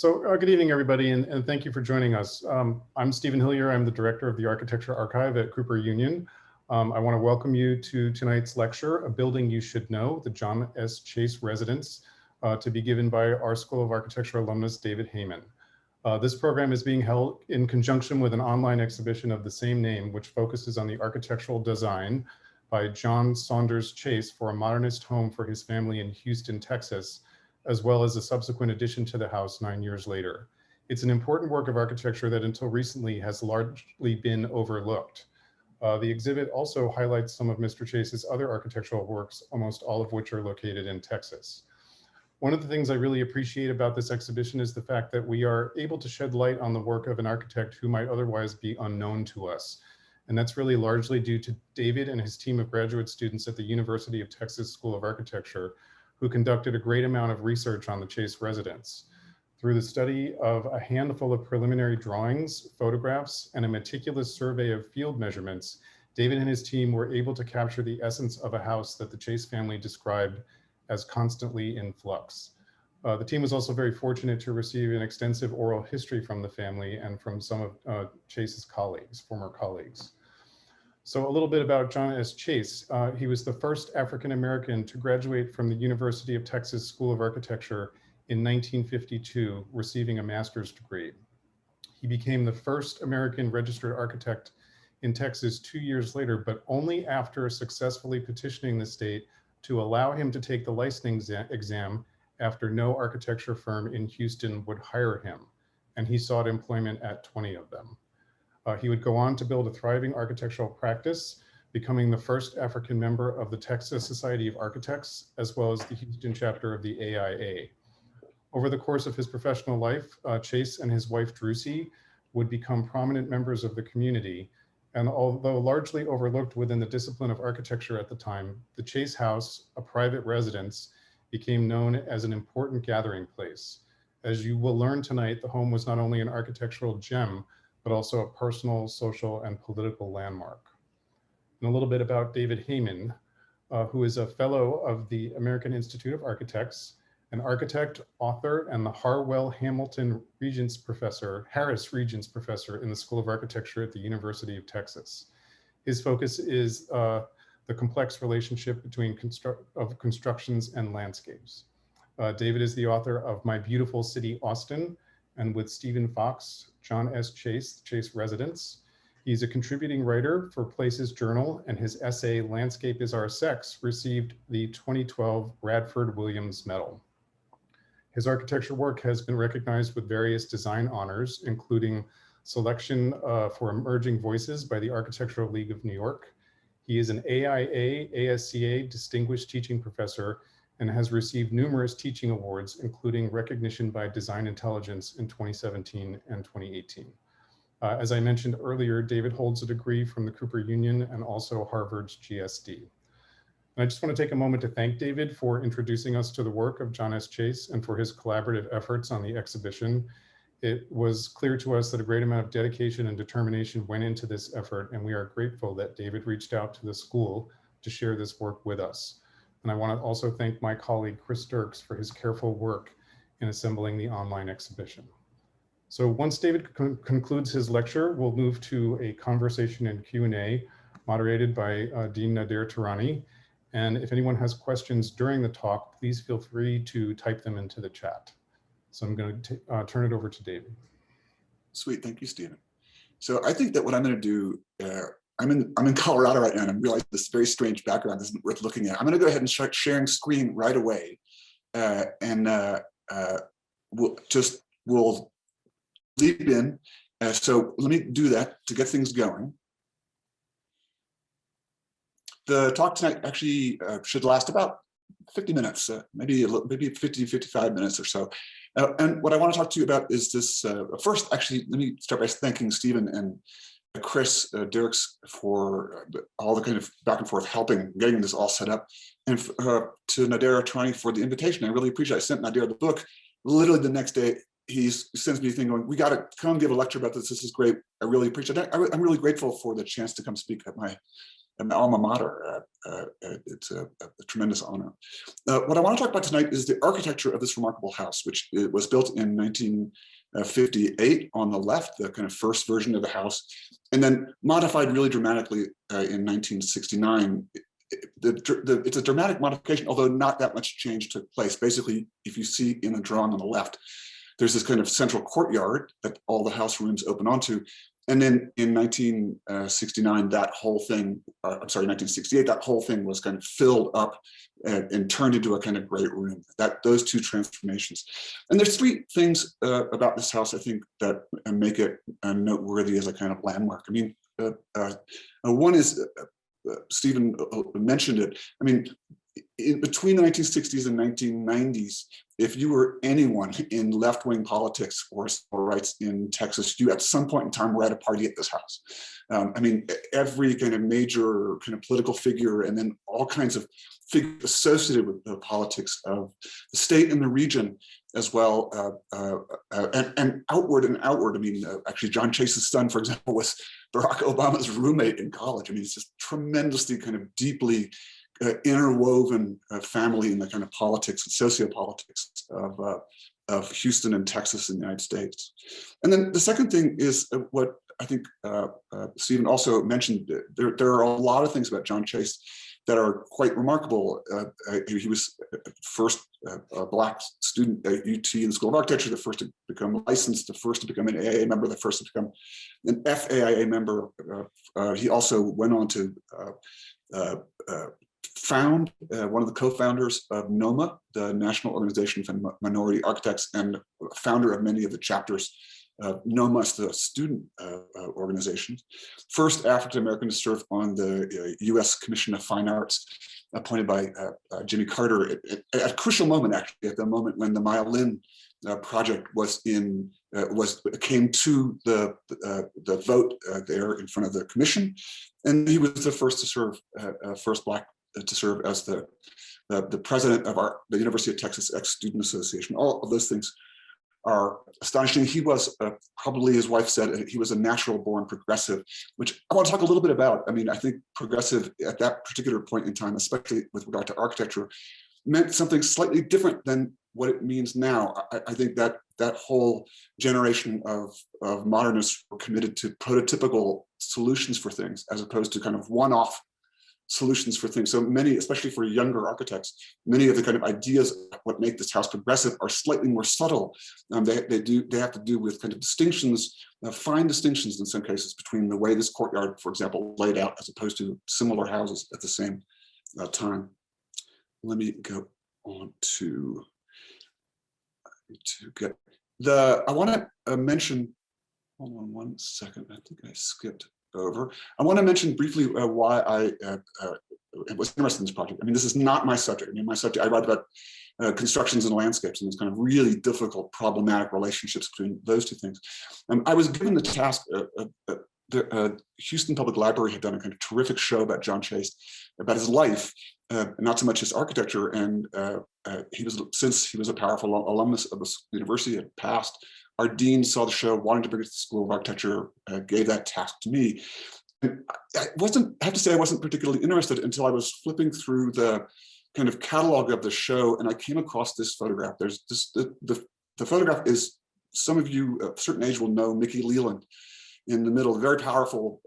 Good evening, everybody, and thank you for joining us. I'm Stephen Hillier. I'm the director of the Architecture Archive at Cooper Union. I want to welcome you to tonight's lecture, A Building You Should Know, the John S. Chase Residence, to be given by our School of Architecture alumnus, David Heymann. This program is being held in conjunction with an online exhibition of the same name, which focuses on the architectural design by John Saunders Chase for a modernist home for his family in Houston, Texas, as well as a subsequent addition to the house 9 years later. It's an important work of architecture that until recently has largely been overlooked. The exhibit also highlights some of Mr. Chase's other architectural works, almost all of which are located in Texas. One of the things I really appreciate about this exhibition is the fact that we are able to shed light on the work of an architect who might otherwise be unknown to us. And that's really largely due to David and his team of graduate students at the University of Texas School of Architecture, who conducted a great amount of research on the Chase residence. Through the study of a handful of preliminary drawings, photographs, and a meticulous survey of field measurements, David and his team were able to capture the essence of a house that the Chase family described as constantly in flux. The team was also very fortunate to receive an extensive oral history from the family and from some of Chase's colleagues, former colleagues. So a little bit about John S. Chase. He was the first African-American to graduate from the University of Texas School of Architecture in 1952, receiving a master's degree. He became the first American registered architect in Texas 2 years later, but only after successfully petitioning the state to allow him to take the licensing exam after no architecture firm in Houston would hire him, and he sought employment at 20 of them. He would go on to build a thriving architectural practice, becoming the first African member of the Texas Society of Architects, as well as the Houston chapter of the AIA. Over the course of his professional life, Chase and his wife, Drusy, would become prominent members of the community. And although largely overlooked within the discipline of architecture at the time, the Chase House, a private residence, became known as an important gathering place. As you will learn tonight, the home was not only an architectural gem, but also a personal, social, and political landmark. And a little bit about David Heymann, who is a fellow of the American Institute of Architects, an architect, author, and the Harwell Hamilton Regents Professor, Harris Regents Professor in the School of Architecture at the University of Texas. His focus is the complex relationship between constructions and landscapes. David is the author of My Beautiful City, Austin, and with Stephen Fox, John S. Chase, Chase Residence. He's a contributing writer for Places Journal, and his essay, Landscape is Our Sex, received the 2012 Bradford Williams Medal. His architecture work has been recognized with various design honors, including selection for Emerging Voices by the Architectural League of New York. He is an AIA, ASCA Distinguished Teaching Professor and has received numerous teaching awards, including recognition by DesignIntelligence in 2017 and 2018. As I mentioned earlier, David holds a degree from the Cooper Union and also Harvard's GSD. And I just want to take a moment to thank David for introducing us to the work of John S. Chase and for his collaborative efforts on the exhibition. It was clear to us that a great amount of dedication and determination went into this effort, and we are grateful that David reached out to the school to share this work with us. And I want to also thank my colleague, Chris Dirks, for his careful work in assembling the online exhibition. So once David concludes his lecture, we'll move to a conversation and Q&A moderated by Dean Nader Tehrani. And if anyone has questions during the talk, please feel free to type them into the chat. So I'm going to turn it over to David. Sweet, thank you, Stephen. So I think that what I'm going to do, I'm in Colorado right now, and I realize this very strange background isn't worth looking at. I'm going to go ahead and start sharing screen right away, we'll leap in. So let me do that to get things going. The talk tonight actually should last about 50 minutes, maybe 50, 55 minutes or so. And what I want to talk to you about is this. First, actually, let me start by thanking Stephen and Chris Dirks for all the kind of back and forth helping getting this all set up, and to Nader Tehrani for the invitation. I really appreciate it. I sent Nader the book. Literally the next day, he sends me a thing going, "We got to come give a lecture about this. This is great. I really appreciate it." I'm really grateful for the chance to come speak at my my alma mater. It's a tremendous honor. What I want to talk about tonight is the architecture of this remarkable house, which was built in 1958 on the left, the kind of first version of the house, and then modified really dramatically in 1969. It's a dramatic modification, although not that much change took place. Basically, if you see in the drawing on the left, there's this kind of central courtyard that all the house rooms open onto. And then in 1969, that whole thing, I'm sorry, 1968, that whole thing was kind of filled up and turned into a kind of great room. Those two transformations. And there's three things about this house, I think, that make it noteworthy as a kind of landmark. I mean, one is, Stephen mentioned it. I mean, between the 1960s and 1990s, if you were anyone in left-wing politics or civil rights in Texas, you at some point in time were at a party at this house. I mean, every kind of major kind of political figure, and then all kinds of figures associated with the politics of the state and the region as well, and outward. I mean, actually, John Chase's son, for example, was Barack Obama's roommate in college. I mean, it's just tremendously kind of deeply interwoven family in the kind of politics and sociopolitics of Houston and Texas in the United States. And then the second thing is what I think Stephen also mentioned. There are a lot of things about John Chase that are quite remarkable. He was first Black student at UT in the School of Architecture, the first to become licensed, the first to become an AIA member, the first to become an FAIA member. He also went on to found one of the co-founders of NOMA, the National Organization for Minority Architects, and founder of many of the chapters. NOMA is the student organization. First African-American to serve on the U.S. Commission of Fine Arts, appointed by Jimmy Carter at a crucial moment, actually, at the moment when the Maya Lin project came to the vote there in front of the commission. And he was the first to serve, first Black to serve as the president of the University of Texas Ex-Student Association. All of those things are astonishing. He was, probably his wife said, he was a natural born progressive, which I want to talk a little bit about. I mean, I think progressive at that particular point in time, especially with regard to architecture, meant something slightly different than what it means now. I think that whole generation of modernists were committed to prototypical solutions for things, as opposed to kind of one-off solutions for things. So many, especially for younger architects, many of the kind of ideas of what make this house progressive are slightly more subtle. They have to do with kind of distinctions, fine distinctions in some cases, between the way this courtyard, for example, laid out, as opposed to similar houses at the same time. Let me go on to get I want to mention, hold on one second, I think I skipped over. I want to mention briefly why I was interested in this project. I mean, this is not my subject. I mean, my subject, I write about constructions and landscapes, and it's kind of really difficult, problematic relationships between those two things. I was given the task, the Houston Public Library had done a kind of terrific show about John Chase, about his life, not so much his architecture. And since he was a powerful alumnus of the university, had passed. Our dean saw the show, wanted to bring it to the School of Architecture, gave that task to me. And I have to say, I wasn't particularly interested until I was flipping through the kind of catalog of the show, and I came across this photograph. There's this, the photograph is, some of you of a certain age will know Mickey Leland in the middle, very powerful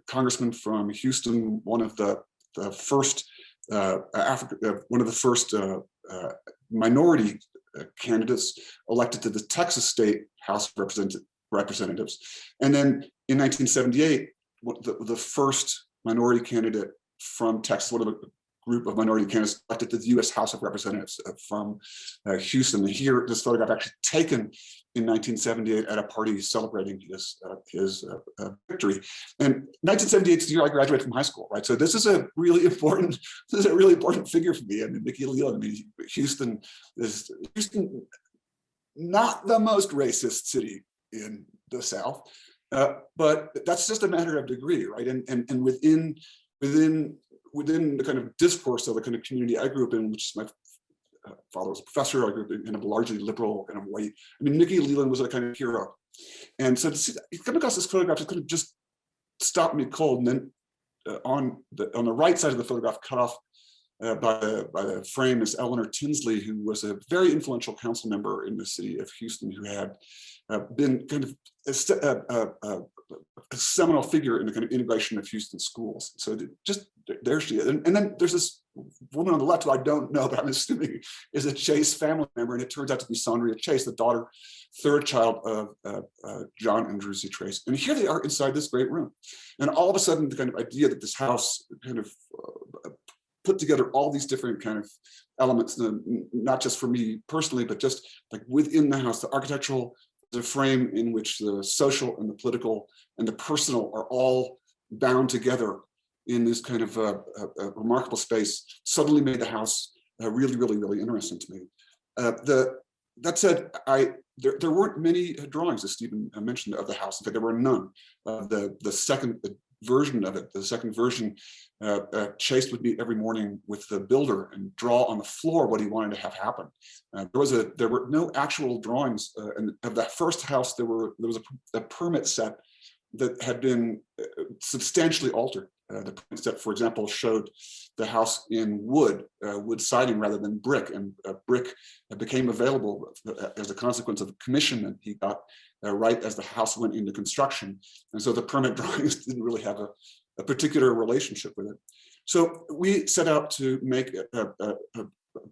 congressman from Houston, one of the first minority candidates elected to the Texas State House of Representatives. And then in 1978, the first minority candidate from Texas, one of the group of minority candidates elected to the U.S. House of Representatives from Houston. And here, this photograph actually taken in 1978 at a party celebrating his victory. And 1978 is the year I graduated from high school, right? So this is a really important figure for me. I mean, Mickey Leland. I mean, Houston, not the most racist city in the South, but that's just a matter of degree, right? And within the kind of discourse of the kind of community I grew up in, which my father was a professor, I grew up in a largely liberal kind of white. I mean, Mickey Leland was a kind of hero. And so to see that, come across this photograph, it could have just stopped me cold. And then on the right side of the photograph, cut off by the frame, is Eleanor Tinsley, who was a very influential council member in the city of Houston, who had been kind of a seminal figure in the kind of integration of Houston schools. So just there she is. And then there's this woman on the left who I don't know, but I'm assuming is a Chase family member, and it turns out to be Sandria Chase, the daughter, third child of John and Druzy Chase. And here they are inside this great room. And all of a sudden, the kind of idea that this house kind of put together all these different kind of elements, not just for me personally, but just like within the house, the architectural, the frame in which the social and the political and the personal are all bound together in this kind of a remarkable space, suddenly made the house really, really, really interesting to me. That said, there weren't many drawings, as Stephen mentioned, of the house. In fact, there were none. The second version of it, the second version, Chase would meet every morning with the builder and draw on the floor what he wanted to have happen. There were no actual drawings, and of that first house, there was a permit set that had been substantially altered. The permit set, for example, showed the house in wood siding rather than brick, and brick became available as a consequence of the commission that he got right as the house went into construction. And so the permit drawings didn't really have a particular relationship with it. So we set out to make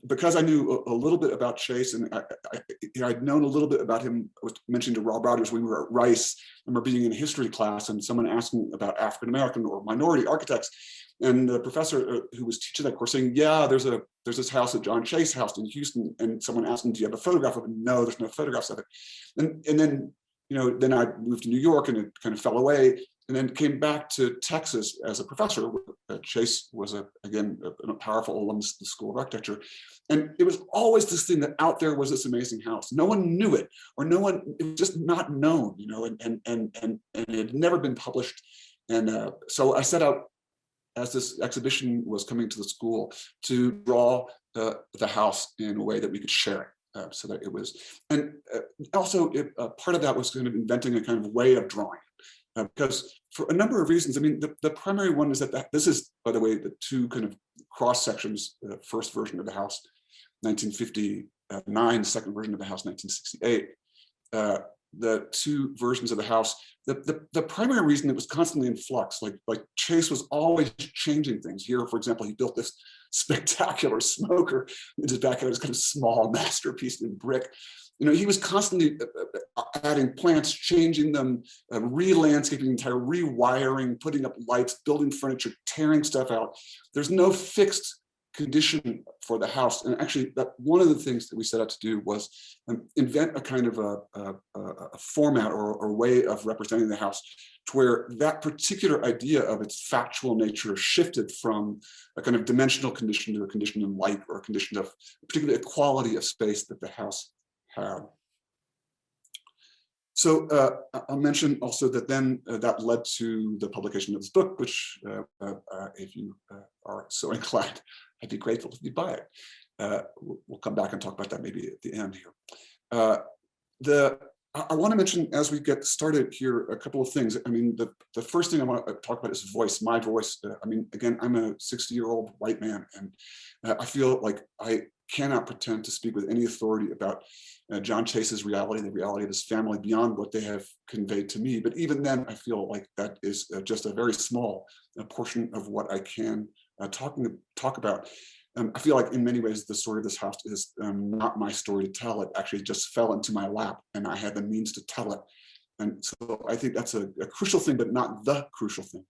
because I knew a little bit about Chase, and I'd known a little bit about him. I was mentioning to Rob Rogers when we were at Rice, I remember being in a history class and someone asking about African-American or minority architects. And the professor who was teaching that course saying, yeah, there's this house at John Chase House in Houston. And someone asked him, do you have a photograph of it? No, there's no photographs of it. And then, then I moved to New York and it kind of fell away, and then came back to Texas as a professor. Chase was, again, a powerful alumnus of the School of Architecture. And it was always this thing that out there was this amazing house. No one knew it, or it was just not known, and it had never been published. And so I set out, as this exhibition was coming to the school, to draw the house in a way that we could share it. So that it was, and also part of that was kind of inventing a kind of way of drawing. Because for a number of reasons, I mean, the primary one is that this is, by the way, the two kind of cross sections, the first version of the house, 1959, second version of the house, 1968. The two versions of the house, the primary reason it was constantly in flux, like Chase was always changing things. Here, for example, he built this spectacular smoker in his backyard, this kind of small masterpiece in brick. He was constantly adding plants, changing them, re-landscaping the entire, rewiring, putting up lights, building furniture, tearing stuff out. There's no fixed condition for the house. And actually, that one of the things that we set out to do was invent a kind of a format or way of representing the house to where that particular idea of its factual nature shifted from a kind of dimensional condition to a condition in light, or a condition of particularly a quality of space that the house had. So I'll mention also that then that led to the publication of this book, which if you are so inclined, I'd be grateful if you buy it. We'll come back and talk about that maybe at the end here. I want to mention, as we get started here, a couple of things. I mean, the first thing I want to talk about is voice, my voice. I mean, again, I'm a 60-year-old white man, and I feel like I cannot pretend to speak with any authority about John Chase's reality, the reality of his family, beyond what they have conveyed to me. But even then, I feel like that is just a very small portion of what I can talk about. I feel like in many ways, the story of this house is not my story to tell. It actually just fell into my lap, and I had the means to tell it. And so I think that's a crucial thing, but not the crucial thing.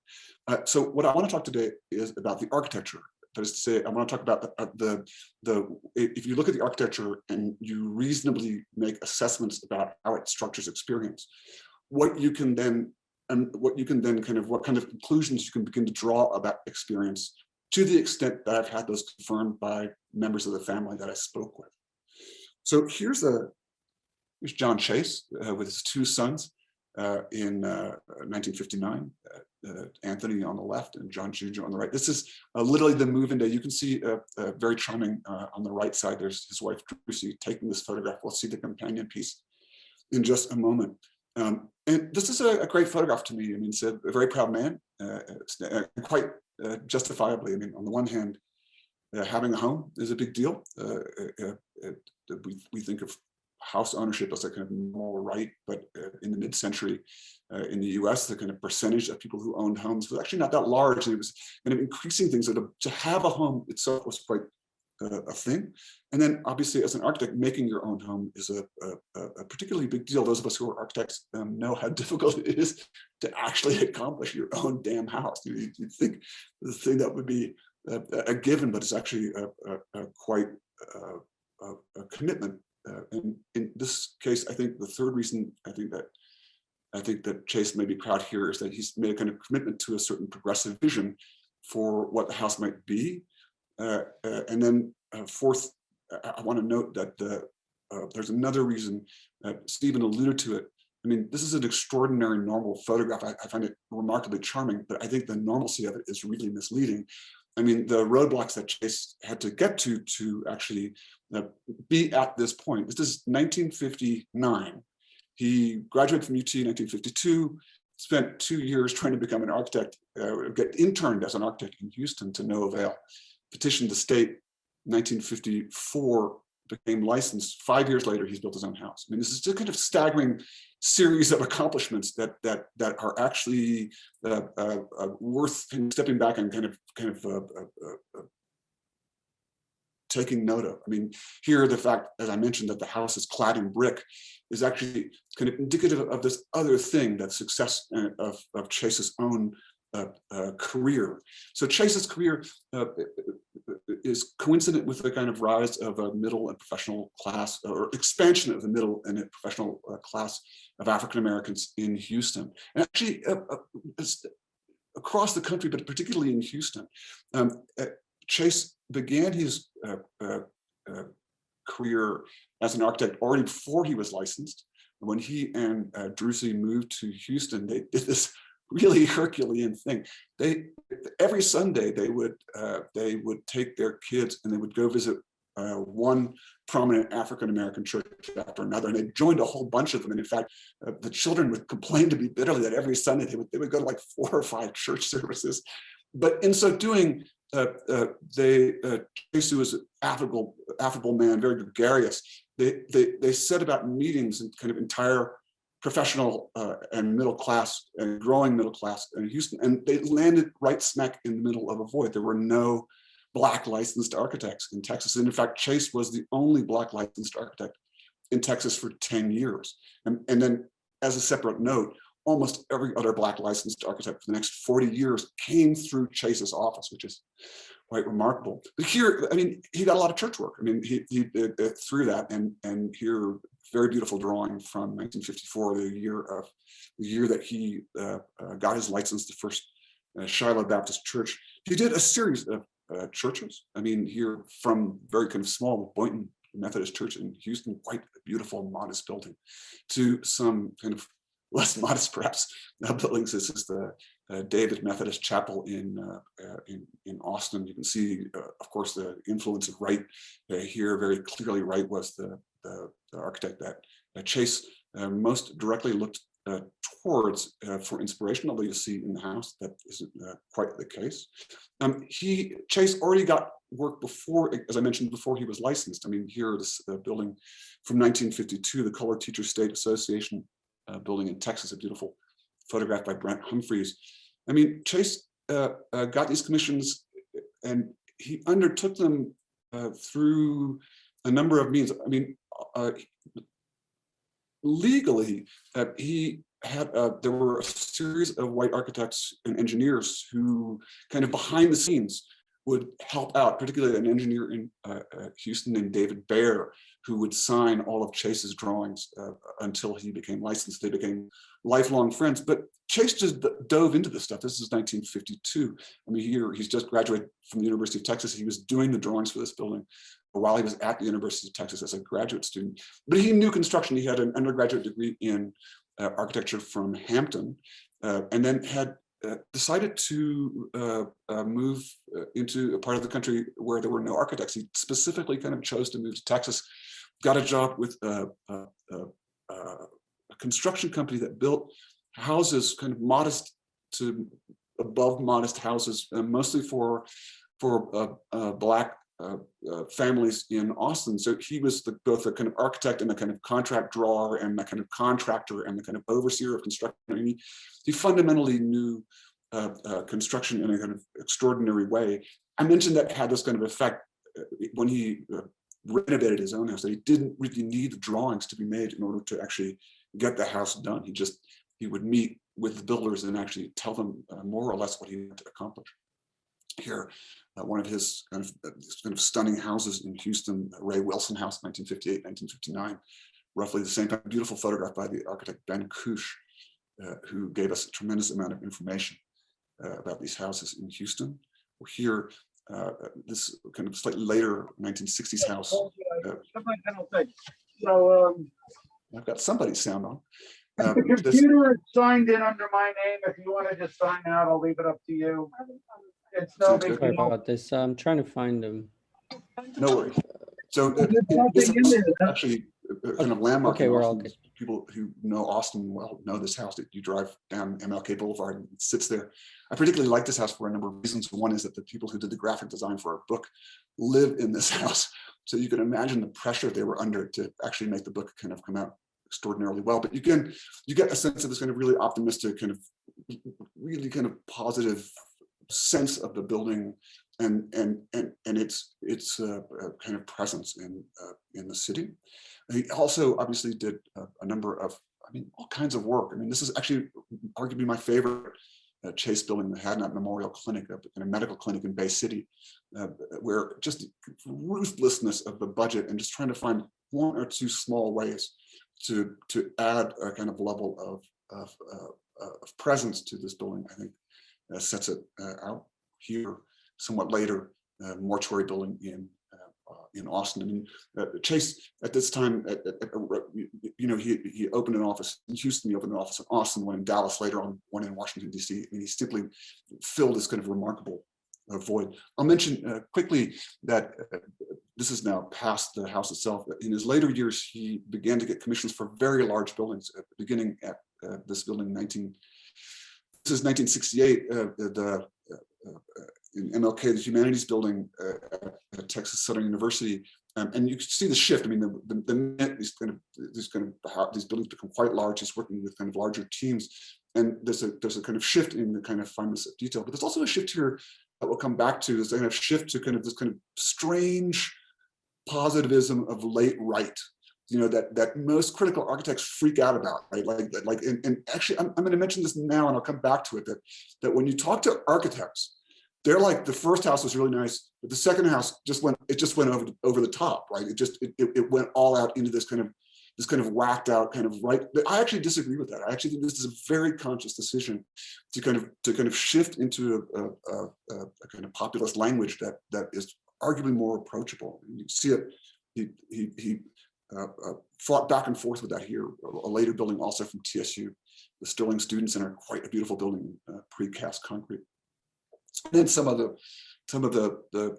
So what I want to talk today is about the architecture. That is to say, I want to talk about if you look at the architecture and you reasonably make assessments about how it structures experience, what kind of conclusions you can begin to draw about experience, to the extent that I've had those confirmed by members of the family that I spoke with. So here's John Chase with his two sons in 1959, Anthony on the left and John Jr. on the right. This is literally the move-in day. You can see very charming on the right side. There's his wife, Druzy, taking this photograph. We'll see the companion piece in just a moment. And this is a great photograph to me. I mean, it's a very proud man, quite justifiably. I mean, on the one hand, having a home is a big deal. We think of house ownership as a kind of moral right, but in the mid-century in the US, the kind of percentage of people who owned homes was actually not that large, and it was kind of increasing things. So to have a home itself was quite a thing. And then obviously as an architect, making your own home is a particularly big deal. Those of us who are architects know how difficult it is to actually accomplish your own damn house. You'd think the thing that would be a given, but it's actually quite a commitment. And in this case, I think the third reason I think that Chase may be proud here is that he's made a kind of commitment to a certain progressive vision for what the house might be. And then fourth, I want to note that there's another reason that Stephen alluded to it. I mean, this is an extraordinary normal photograph. I find it remarkably charming, but I think the normalcy of it is really misleading. I mean, the roadblocks that Chase had to get to actually be at this point. This is 1959. He graduated from UT in 1952, spent 2 years trying to become an architect, get interned as an architect in Houston to no avail. Petitioned the state, 1954, became licensed. 5 years later, he's built his own house. I mean, this is a kind of staggering series of accomplishments that are actually worth stepping back and kind of taking note of. I mean, here the fact, as I mentioned, that the house is clad in brick is actually kind of indicative of this other thing, that success of Chase's own career. So Chase's career is coincident with the kind of rise of a middle and professional class, or expansion of the middle and professional class of African Americans in Houston, and actually across the country, but particularly in Houston. Chase began his career as an architect already before he was licensed. When he and Drusy moved to Houston, they did this really Herculean thing. Every Sunday they would take their kids and they would go visit one prominent African American church after another, and they joined a whole bunch of them. And in fact, the children would complain to me bitterly that every Sunday they would go to like 4 or 5 church services. But in so doing, Chase, who was an affable man, very gregarious, they set about meetings in kind of entire professional and middle class and growing middle class in Houston, and they landed right smack in the middle of a void. There were no Black licensed architects in Texas, and in fact, Chase was the only Black licensed architect in Texas for 10 years. And then, as a separate note, almost every other Black licensed architect for the next 40 years came through Chase's office, which is quite remarkable. But here, I mean, he got a lot of church work. I mean, he through that, and here, very beautiful drawing from 1954, the year that he got his license, the first Shiloh Baptist Church. He did a series of churches. I mean, here from very kind of small Boynton Methodist Church in Houston, quite a beautiful, modest building, to some kind of less modest, perhaps, buildings. This is the David Methodist Chapel in Austin. You can see, of course, the influence of Wright here. Very clearly, Wright was the architect that Chase most directly looked towards for inspiration, although you see in the house that isn't quite the case. Chase already got work before, as I mentioned, before he was licensed. I mean, here, this building from 1952, the Colored Teachers State Association building in Texas, a beautiful photograph by Brent Humphreys. I mean, Chase got these commissions and he undertook them through a number of means. I mean, legally, he had, there were a series of white architects and engineers who kind of behind the scenes would help out, particularly an engineer in Houston named David Baer, who would sign all of Chase's drawings until he became licensed. They became lifelong friends, but Chase just dove into this stuff. This is 1952. I mean, he's just graduated from the University of Texas. He was doing the drawings for this building while he was at the University of Texas as a graduate student. But he knew construction. He had an undergraduate degree in architecture from Hampton, and then had decided to move into a part of the country where there were no architects. He specifically kind of chose to move to Texas, got a job with a construction company that built houses, kind of modest to above modest houses, mostly for Black families in Austin. So he was both the kind of architect and the kind of contract drawer and the kind of contractor and the kind of overseer of construction. I mean, he fundamentally knew construction in a kind of extraordinary way. I mentioned that had this kind of effect when he renovated his own house, that he didn't really need the drawings to be made in order to actually get the house done. He would meet with the builders and actually tell them more or less what he wanted to accomplish. Here, one of his kind of stunning houses in Houston, Ray Wilson House, 1958, 1959, roughly the same time, beautiful photograph by the architect Ben Cush, who gave us a tremendous amount of information about these houses in Houston. Here, this kind of slightly later 1960s house. I've got somebody's sound on. The computer is signed in under my name. If you want to just sign out, I'll leave it up to you. It's no big Sorry deal. about this. I'm trying to find them. No worries. So this is actually a kind of landmark. Okay, we're all good. People who know Austin well know this house. That you drive down MLK Boulevard and it sits there. I particularly like this house for a number of reasons. One is that the people who did the graphic design for our book live in this house. So you can imagine the pressure they were under to actually make the book kind of come out extraordinarily well. But you get a sense of this kind of really optimistic, kind of really kind of positive sense of the building and its kind of presence in the city. He also obviously did a number of, all kinds of work. This is actually arguably my favorite Chase building, the Hadnot Memorial Clinic, a medical clinic in Bay City, where just ruthlessness of the budget and just trying to find one or two small ways to add a kind of level of presence to this building, I think sets it out. Here, somewhat later, mortuary building in Austin. Chase at this time, he opened an office in Houston, he opened an office in Austin, one in Dallas, later on one in Washington, D.C. He simply filled this kind of remarkable void. I'll mention quickly that this is now past the house itself. In his later years, he began to get commissions for very large buildings, beginning at this building this is 1968, in MLK, the Humanities Building at Texas Southern University, and you can see the shift. These buildings become quite large. He's working with kind of larger teams, and there's a kind of shift in the kind of fineness of detail. But there's also a shift here that we'll come back to. Is a kind of shift to kind of this kind of strange positivism of late right. That most critical architects freak out about, right? And actually, I'm going to mention this now, and I'll come back to it. That when you talk to architects, they're like, the first house was really nice, but the second house just went over the top, right? It went all out into this kind of whacked out kind of right. But I actually disagree with that. I actually think this is a very conscious decision to kind of shift into a kind of populist language that is arguably more approachable. You see it. He fought back and forth with that here. A later building also from TSU, the Sterling Student Center, quite a beautiful building, precast concrete. And then some of the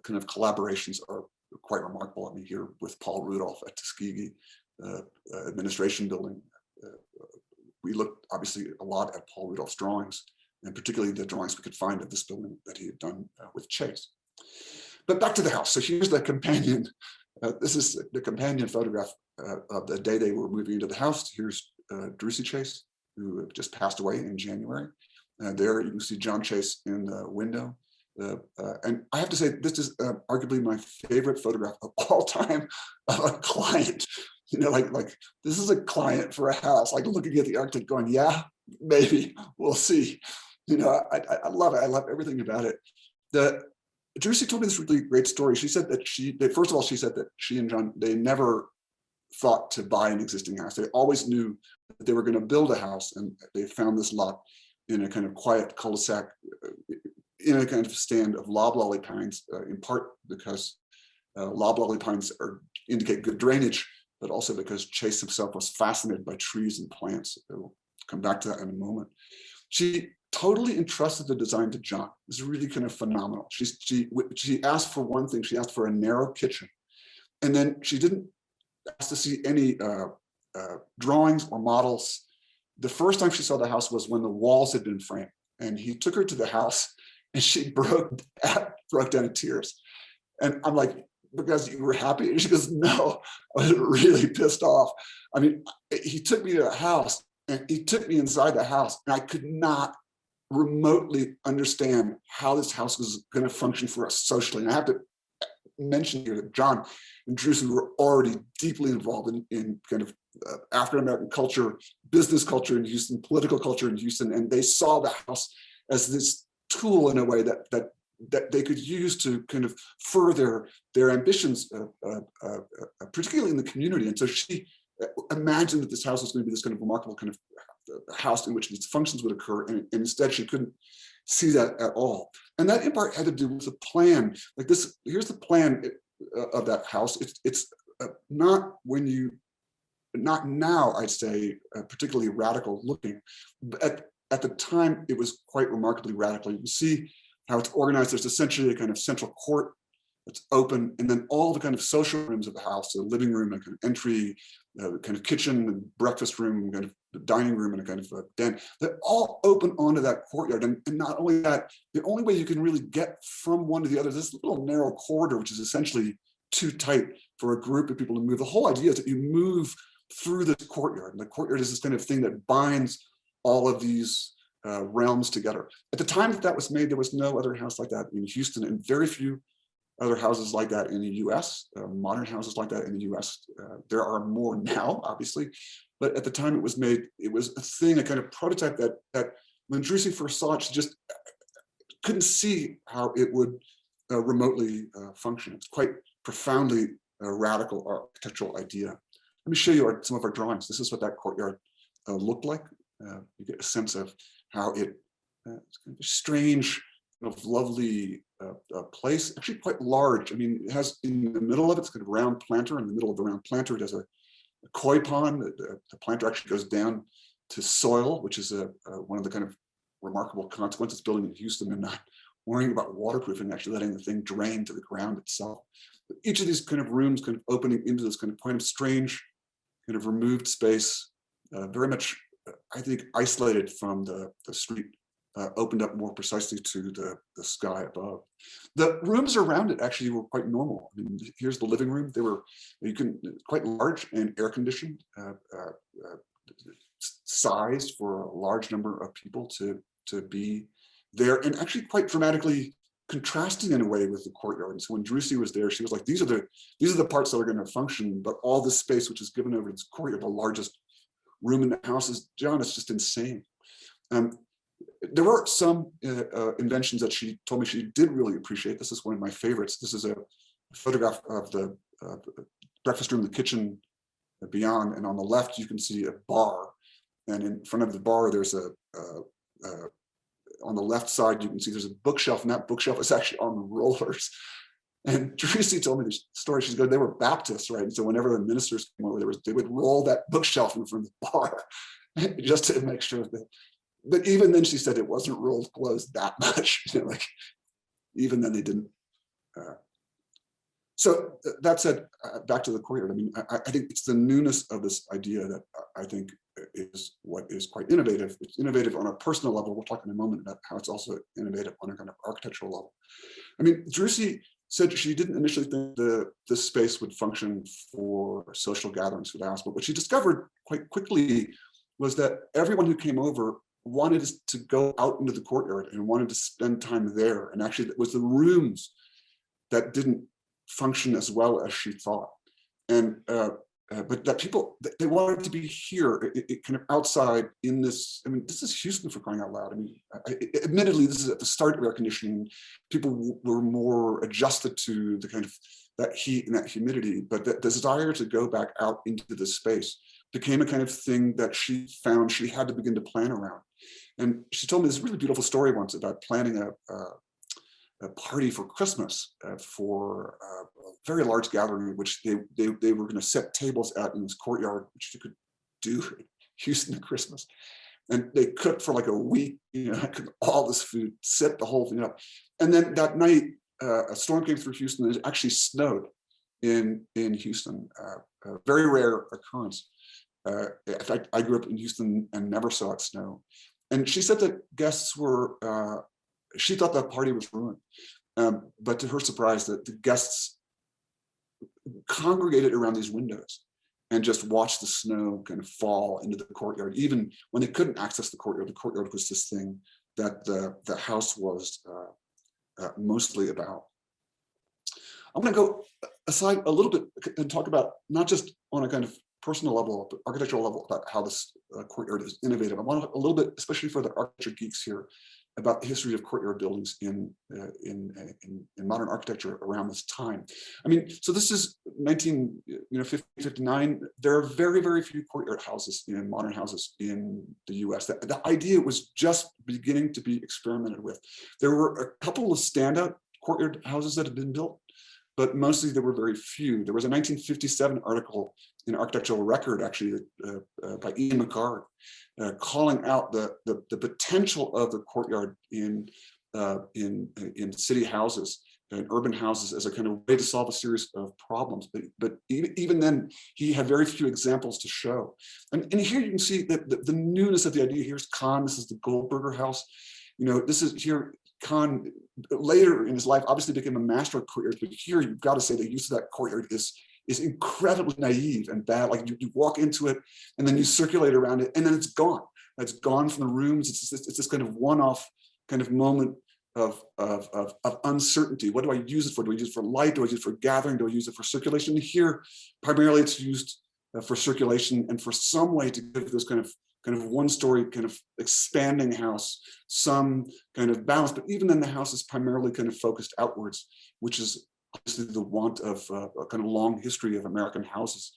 kind of collaborations are quite remarkable. Here with Paul Rudolph at Tuskegee Administration Building, we looked obviously a lot at Paul Rudolph's drawings, and particularly the drawings we could find of this building that he had done with Chase. But back to the house. So here's the companion. This is the companion photograph of the day they were moving into the house. Here's Drusy Chase, who just passed away in January. There you can see John Chase in the window. And I have to say, this is arguably my favorite photograph of all time of a client. Like this is a client for a house, like looking at the architect going, yeah, maybe, we'll see. I love it. I love everything about it. Drusy told me this really great story. She said that first of all, she said that she and John, they never thought to buy an existing house. They always knew that they were going to build a house, and they found this lot in a kind of quiet cul-de-sac, in a kind of stand of loblolly pines, in part because loblolly pines indicate good drainage, but also because Chase himself was fascinated by trees and plants. We'll come back to that in a moment. She totally entrusted the design to John. It's really kind of phenomenal. She asked for one thing. She asked for a narrow kitchen, and then she didn't ask to see any drawings or models. the first time she saw the house was when the walls had been framed, and he took her to the house, and she broke down in tears. And I'm like, because you were happy? And she goes, no, I was really pissed off. I mean, he took me to a house, and he took me inside the house, and I could not remotely understand how this house was going to function for us socially. And I have to mention here that John and Drusy were already deeply involved in kind of African-American culture, business culture in Houston, political culture in Houston, and they saw the house as this tool in a way that they could use to kind of further their ambitions, particularly in the community. And so she imagined that this house was going to be this kind of remarkable kind of house in which these functions would occur, and instead she couldn't see that at all. And that in part had to do with the plan. Like this, here's the plan of that house. It's not now, I'd say, particularly radical looking, but at the time it was quite remarkably radical. You can see how it's organized. There's essentially a kind of central court that's open, and then all the kind of social rooms of the house, the living room, a kind of entry, kind of kitchen and breakfast room, kind of the dining room, and a kind of den, they're all open onto that courtyard. And not only that, the only way you can really get from one to the other, this little narrow corridor, which is essentially too tight for a group of people to move. The whole idea is that you move through this courtyard, and the courtyard is this kind of thing that binds all of these realms together. At the time that was made, there was no other house like that in Houston, and very few other houses like that in the US, modern houses like that in the US. There are more now, obviously, but at the time it was made, it was a thing, a kind of prototype that when Drusy first saw it, she just couldn't see how it would remotely function. It's quite profoundly radical architectural idea. Let me show you some of our drawings. This is what that courtyard looked like. You get a sense of how it's kind of a strange, kind of lovely place, actually quite large. I mean, it has in the middle of it, it's kind of round planter. In the middle of the round planter, it has a koi pond. The planter actually goes down to soil, which is one of the kind of remarkable consequences of building in Houston and not worrying about waterproofing, actually letting the thing drain to the ground itself. But each of these kind of rooms kind of opening into this kind of point of strange, kind of removed space, very much, I think, isolated from the street, opened up more precisely to the sky above. The rooms around it actually were quite normal. I mean, here's the living room. They were quite large and air conditioned, sized for a large number of people to be there, and actually quite dramatically contrasting in a way with the courtyard. And so when Drusy was there, she was like, these are the parts that are going to function, but all this space which is given over this courtyard, the largest room in the house, is, John, it's just insane. There were some inventions that she told me she did really appreciate. This is one of my favorites. This is a photograph of the breakfast room, the kitchen beyond, and on the left you can see a bar, and in front of the bar there's on the left side you can see there's a bookshelf, and that bookshelf is actually on rollers. And Drusy told me this story. She's going, they were Baptists, right? And so whenever the ministers came over, they would roll that bookshelf in front of the bar just to make sure that. But even then, she said it wasn't rolled close that much. You know, like even then they didn't. So that said, back to the courtyard. I mean, I think it's the newness of this idea that I think is what is quite innovative. It's innovative on a personal level. We'll talk in a moment about how it's also innovative on a kind of architectural level. I mean, Drusy said she didn't initially think this space would function for social gatherings for the house, but what she discovered quite quickly was that everyone who came over wanted us to go out into the courtyard and wanted to spend time there. And actually it was the rooms that didn't function as well as she thought. And but that people, they wanted to be here, kind of outside in this. I mean, this is Houston, for crying out loud. I mean, admittedly, this is at the start of air conditioning. People were more adjusted to the kind of that heat and that humidity, but that desire to go back out into this space became a kind of thing that she found she had to begin to plan around. And she told me this really beautiful story once about planning a party for Christmas for a very large gathering in which they were going to set tables out in this courtyard, which you could do in Houston at Christmas. And they cooked for like a week, you know, all this food, set the whole thing up. And then that night, a storm came through Houston, and it actually snowed in Houston, a very rare occurrence. in fact, I grew up in Houston and never saw it snow. And she said that guests were, she thought the party was ruined. But to her surprise, that the guests congregated around these windows and just watched the snow kind of fall into the courtyard. Even when they couldn't access the courtyard was this thing that the house was mostly about. I'm going to go aside a little bit and talk about not just on a kind of personal level, but architectural level, about how this courtyard is innovative. I want a little bit, especially for the architecture geeks here, about the history of courtyard buildings in modern architecture around this time. I mean, so this is 1959. There are very, very few courtyard houses in modern houses in the US. The idea was just beginning to be experimented with. There were a couple of standout courtyard houses that had been built, but mostly there were very few. There was a 1957 article in Architectural Record, actually, by Ian McCarr, calling out the potential of the courtyard in city houses and urban houses as a kind of way to solve a series of problems. But even then, he had very few examples to show. And here you can see that the newness of the idea. Here's Kahn. This is the Goldberger house. You know, this is here. Kahn later in his life obviously became a master of courtyards, but here you've got to say the use of that courtyard is incredibly naive and bad. Like you walk into it and then you circulate around it and then it's gone. It's gone from the rooms. It's this kind of one-off kind of moment of uncertainty. What do I use it for? Do I use it for light? Do I use it for gathering? Do I use it for circulation? Here, primarily it's used for circulation and for some way to give this kind of one-story kind of expanding house some kind of balance. But even then, the house is primarily kind of focused outwards, which is obviously the want of a kind of long history of American houses,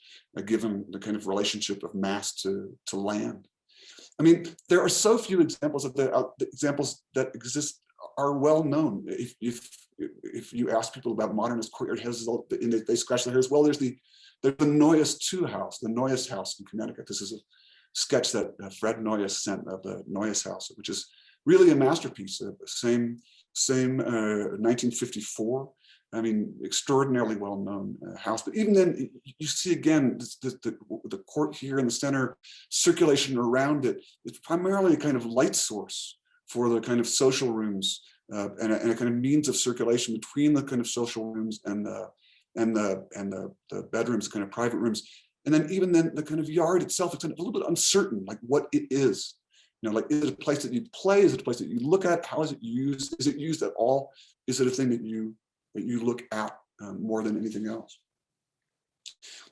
given the kind of relationship of mass to land. I mean, there are so few examples of the examples that exist are well known. If you ask people about modernist courtyard houses, they scratch their heads. Well, there's the Neues 2 house, the Neues house in Connecticut. This is a sketch that Fred Neues sent of the Neues house, which is really a masterpiece. Same 1954. I mean, extraordinarily well-known house. But even then, you see again the court here in the center, circulation around it. It's primarily a kind of light source for the kind of social rooms and a kind of means of circulation between the kind of social rooms and the bedrooms, kind of private rooms. And then even then, the kind of yard itself, it's a little bit uncertain, like what it is. You know, like, is it a place that you play? Is it a place that you look at? How is it used? Is it used at all? Is it a thing that you look at more than anything else?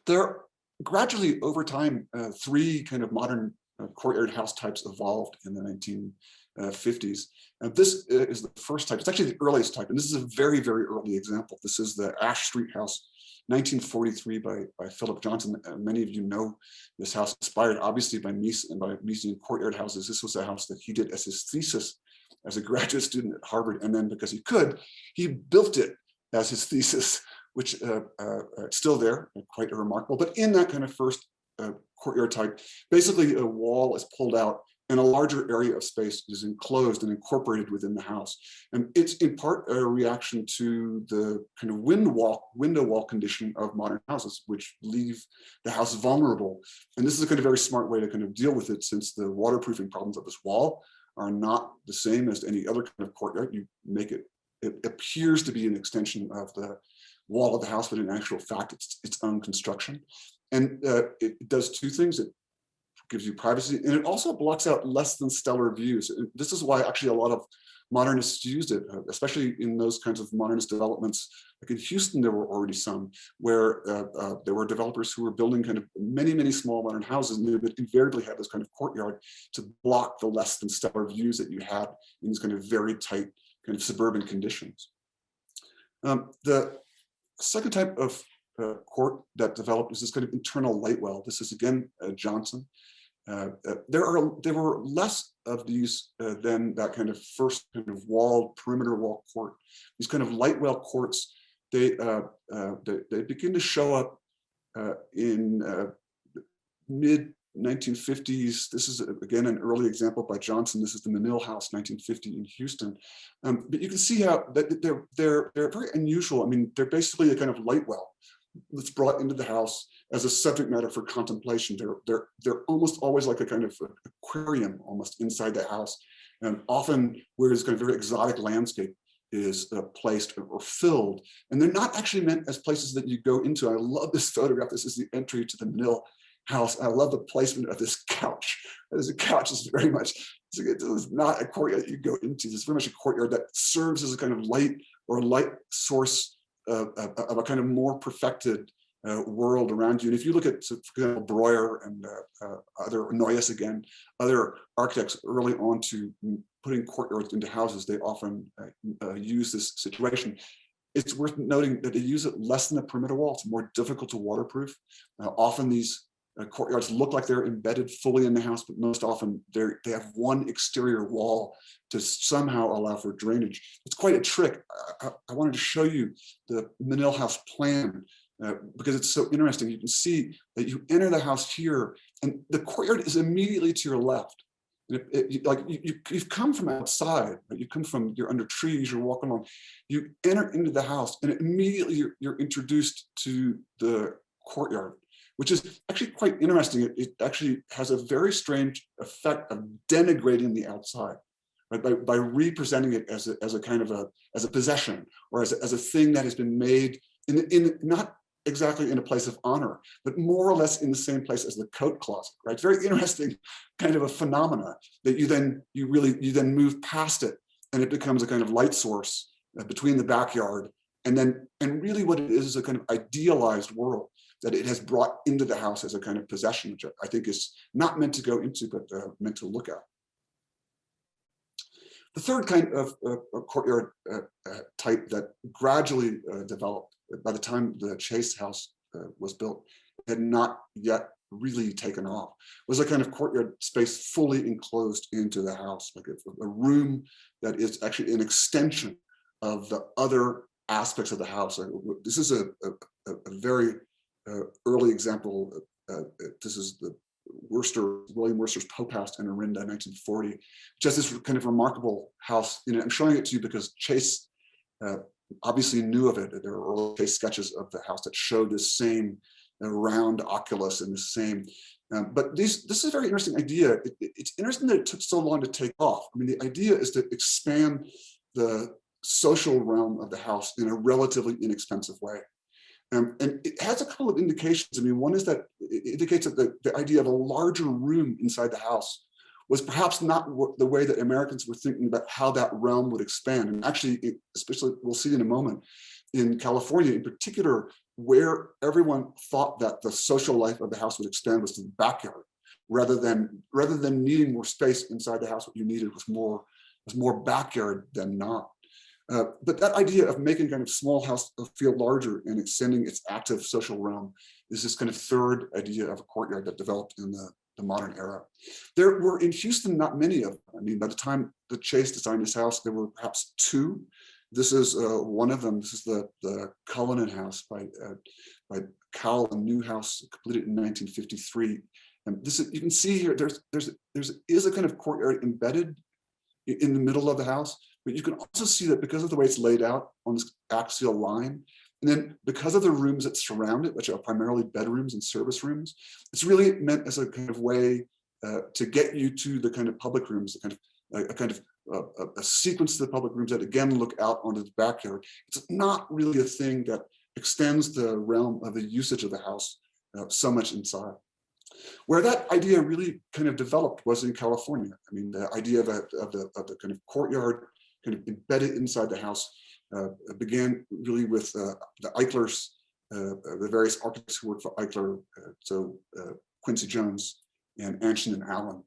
There gradually over time, three kind of modern courtyard house types evolved in the 1950s. This is the first type. It's actually the earliest type, and this is a very, very early example. This is the Ash Street House, 1943 by Philip Johnson. Many of you know this house, inspired obviously by Mies and by Miesian courtyard houses. This was a house that he did as his thesis as a graduate student at Harvard, and then because he could, he built it as his thesis, which still there, quite remarkable. But in that kind of first courtyard type, basically a wall is pulled out and a larger area of space is enclosed and incorporated within the house. And it's in part a reaction to the kind of window wall condition of modern houses, which leave the house vulnerable. And this is a kind of very smart way to kind of deal with it, since the waterproofing problems of this wall are not the same as any other kind of courtyard. You make it appears to be an extension of the wall of the house, but in actual fact, it's its own construction. And it does two things. It gives you privacy, and it also blocks out less than stellar views. This is why actually a lot of modernists used it, especially in those kinds of modernist developments. Like in Houston, there were already some where there were developers who were building kind of many, many small modern houses, and they would invariably have this kind of courtyard to block the less than stellar views that you had in these kind of very tight kind of suburban conditions. The second type of court that developed is this kind of internal light well. This is again Johnson. There were less of these than that kind of first kind of perimeter wall court. These kind of light well courts, they begin to show up in mid 1950s. This is again an early example by Johnson. This is the Manil House, 1950 in Houston. But you can see how they're very unusual. I mean, they're basically a kind of light well. that's brought into the house as a subject matter for contemplation. They're almost always like a kind of aquarium almost inside the house. And often where this kind of very exotic landscape is placed or filled. And they're not actually meant as places that you go into. I love this photograph. This is the entry to the Mill house. I love the placement of this couch. This couch is very much, it is not a courtyard that you go into. It's very much a courtyard that serves as a kind of light or light source of a kind of more perfected world around you. And if you look at, for example, Breuer and other Neues again, other architects early on to putting courtyards into houses, they often use this situation. It's worth noting that they use it less than a perimeter wall. It's more difficult to waterproof. Often these courtyards look like they're embedded fully in the house, but most often they have one exterior wall to somehow allow for drainage. It's quite a trick. I wanted to show you the Manil House plan because it's so interesting. You can see that you enter the house here and the courtyard is immediately to your left. You've come from outside, right? You come from, you're under trees, you're walking along, you enter into the house and immediately you're introduced to the courtyard, which is actually quite interesting. It actually has a very strange effect of denigrating the outside, right? By representing it as a kind of a possession or as a thing that has been made in not exactly in a place of honor, but more or less in the same place as the coat closet, right? It's very interesting kind of a phenomena that you then move past it and it becomes a kind of light source between the backyard and really what it is a kind of idealized world that it has brought into the house as a kind of possession, which I think is not meant to go into, but meant to look at. The third kind of courtyard type that gradually developed by the time the Chase house was built, had not yet really taken off, was a kind of courtyard space fully enclosed into the house, like a room that is actually an extension of the other aspects of the house. This is a very early example. This is the William Worcester's Pope House in Orinda, 1940. Just this kind of remarkable house. I'm showing it to you because Chase obviously knew of it. There are early Chase sketches of the house that show this same round oculus and the same. But this is a very interesting idea. It's interesting that it took so long to take off. I mean, the idea is to expand the social realm of the house in a relatively inexpensive way. And it has a couple of indications. I mean, one is that it indicates that the idea of a larger room inside the house was perhaps not the way that Americans were thinking about how that realm would expand. And actually, especially we'll see in a moment, in California in particular, where everyone thought that the social life of the house would expand was to the backyard, rather than needing more space inside the house. What you needed was more backyard than not. But that idea of making kind of small house feel larger and extending its active social realm is this kind of third idea of a courtyard that developed in the modern era. There were in Houston not many of them. I mean, by the time the Chase designed his house, there were perhaps two. This is one of them. This is the Cullinan House by Cowell and Newhouse, completed in 1953. And this is, you can see here, there is a kind of courtyard embedded in the middle of the house, but you can also see that because of the way it's laid out on this axial line, and then because of the rooms that surround it, which are primarily bedrooms and service rooms, it's really meant as a kind of way to get you to the kind of public rooms, a sequence of the public rooms that again look out onto the backyard. It's not really a thing that extends the realm of the usage of the house so much inside. Where that idea really kind of developed was in California. I mean, the idea of the kind of courtyard kind of embedded inside the house began really with the Eichlers, the various architects who worked for Eichler, so Quincy Jones and Anshin and Allen,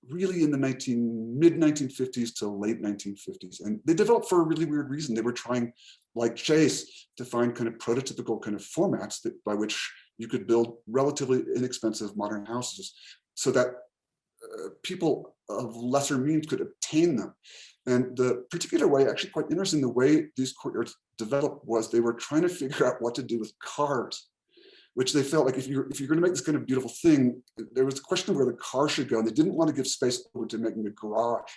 really in the mid-1950s to late 1950s. And they developed for a really weird reason. They were trying, like Chase, to find kind of prototypical kind of formats by which you could build relatively inexpensive modern houses so that people of lesser means could obtain them. And the particular way, actually quite interesting, the way these courtyards developed was they were trying to figure out what to do with cars, which they felt like if you're going to make this kind of beautiful thing, there was a question of where the car should go, and they didn't want to give space over to making a garage.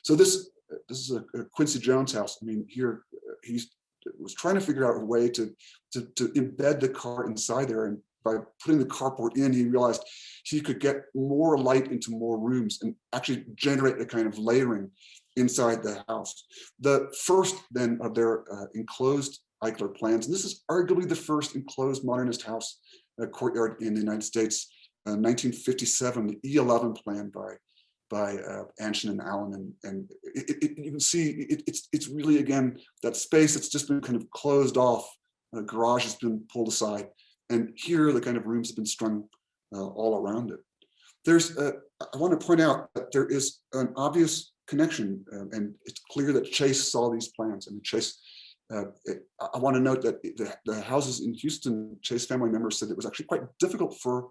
So this is a Quincy Jones house. I mean, here he's was trying to figure out a way to embed the car inside there. And by putting the carport in, he realized he could get more light into more rooms and actually generate a kind of layering inside the house. The first then of their enclosed Eichler plans, and this is arguably the first enclosed modernist house courtyard in the United States, 1957, the E11 plan by Anshin and Allen, and you can see it's really, again, that space that's just been kind of closed off. The garage has been pulled aside, and here the kind of rooms have been strung all around it. There's I want to point out that there is an obvious connection, and it's clear that Chase saw these plans. And Chase, I want to note that the houses in Houston, Chase family members said it was actually quite difficult for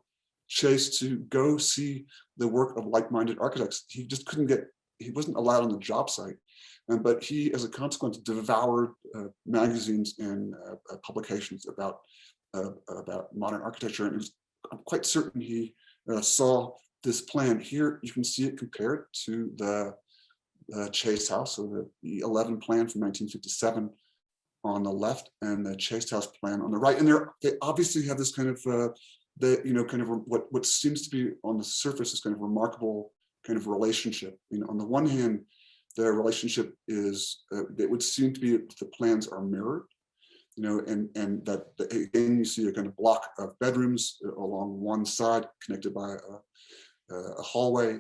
Chase to go see the work of like-minded architects. He just couldn't get, he wasn't allowed on the job site. But he, as a consequence, devoured magazines and publications about modern architecture. And I'm quite certain he saw this plan. Here you can see it compared to the Chase house, so the 11 plan from 1957 on the left, and the Chase house plan on the right. And they obviously have this kind of kind of what seems to be on the surface is kind of remarkable kind of relationship. On the one hand, the relationship is it would seem to be that the plans are mirrored, and that again you see a kind of block of bedrooms along one side connected by a hallway,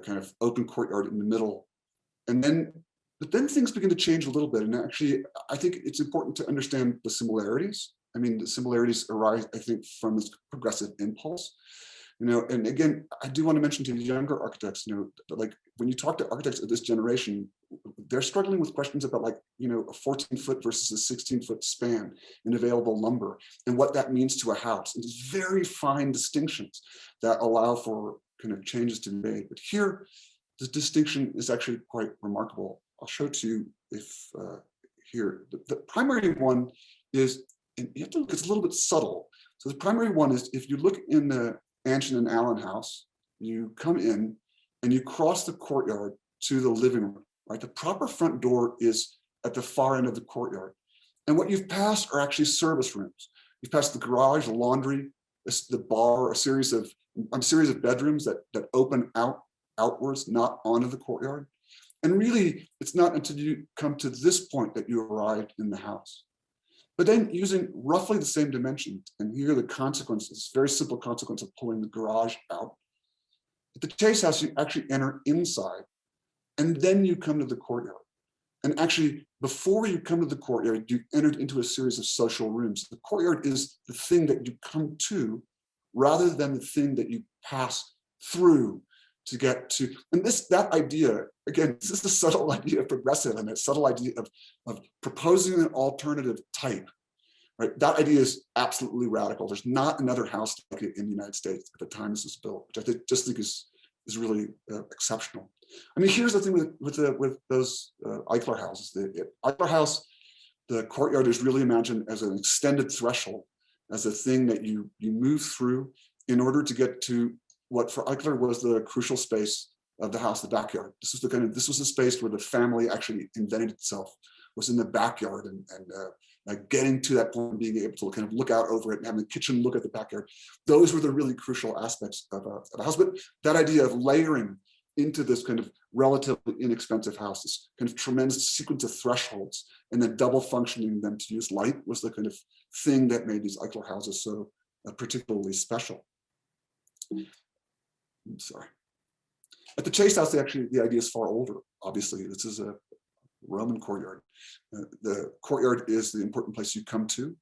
kind of open courtyard in the middle, but then things begin to change a little bit. And actually, I think it's important to understand the similarities. I mean, the similarities arise, I think, from this progressive impulse. And again, I do want to mention to the younger architects, like when you talk to architects of this generation, they're struggling with questions about a 14-foot versus a 16-foot span in available lumber and what that means to a house. And these very fine distinctions that allow for kind of changes to be made. But here, the distinction is actually quite remarkable. I'll show it to you here. The primary one is, and you have to look, it's a little bit subtle. So the primary one is, if you look in the Anshin and Allen house, you come in and you cross the courtyard to the living room, right? The proper front door is at the far end of the courtyard. And what you've passed are actually service rooms. You've passed the garage, the laundry, the bar, a series of bedrooms that open outwards, not onto the courtyard. And really, it's not until you come to this point that you arrived in the house. But then using roughly the same dimensions, and here are the consequences, very simple consequence of pulling the garage out. At the Chase house, you actually enter inside, and then you come to the courtyard. And actually, before you come to the courtyard, you entered into a series of social rooms. The courtyard is the thing that you come to, rather than the thing that you pass through to get to. And that idea, again, this is a subtle idea of progressive and a subtle idea of proposing an alternative type, right? That idea is absolutely radical. There's not another house like it in the United States at the time this was built, which I just think is really exceptional. I mean, here's the thing with those Eichler houses. The Eichler house, the courtyard is really imagined as an extended threshold, as a thing that you move through in order to get to what for Eichler was the crucial space of the house, the backyard. This was the space where the family actually invented itself, was in the backyard, and getting to that point, being able to kind of look out over it and having the kitchen look at the backyard. Those were the really crucial aspects of a house. But that idea of layering into this kind of relatively inexpensive house, this kind of tremendous sequence of thresholds, and then double functioning them to use light, was the kind of thing that made these Eichler houses so particularly special. I'm sorry. At the Chase house, the idea is far older. Obviously, this is a Roman courtyard. The courtyard is the important place you come to.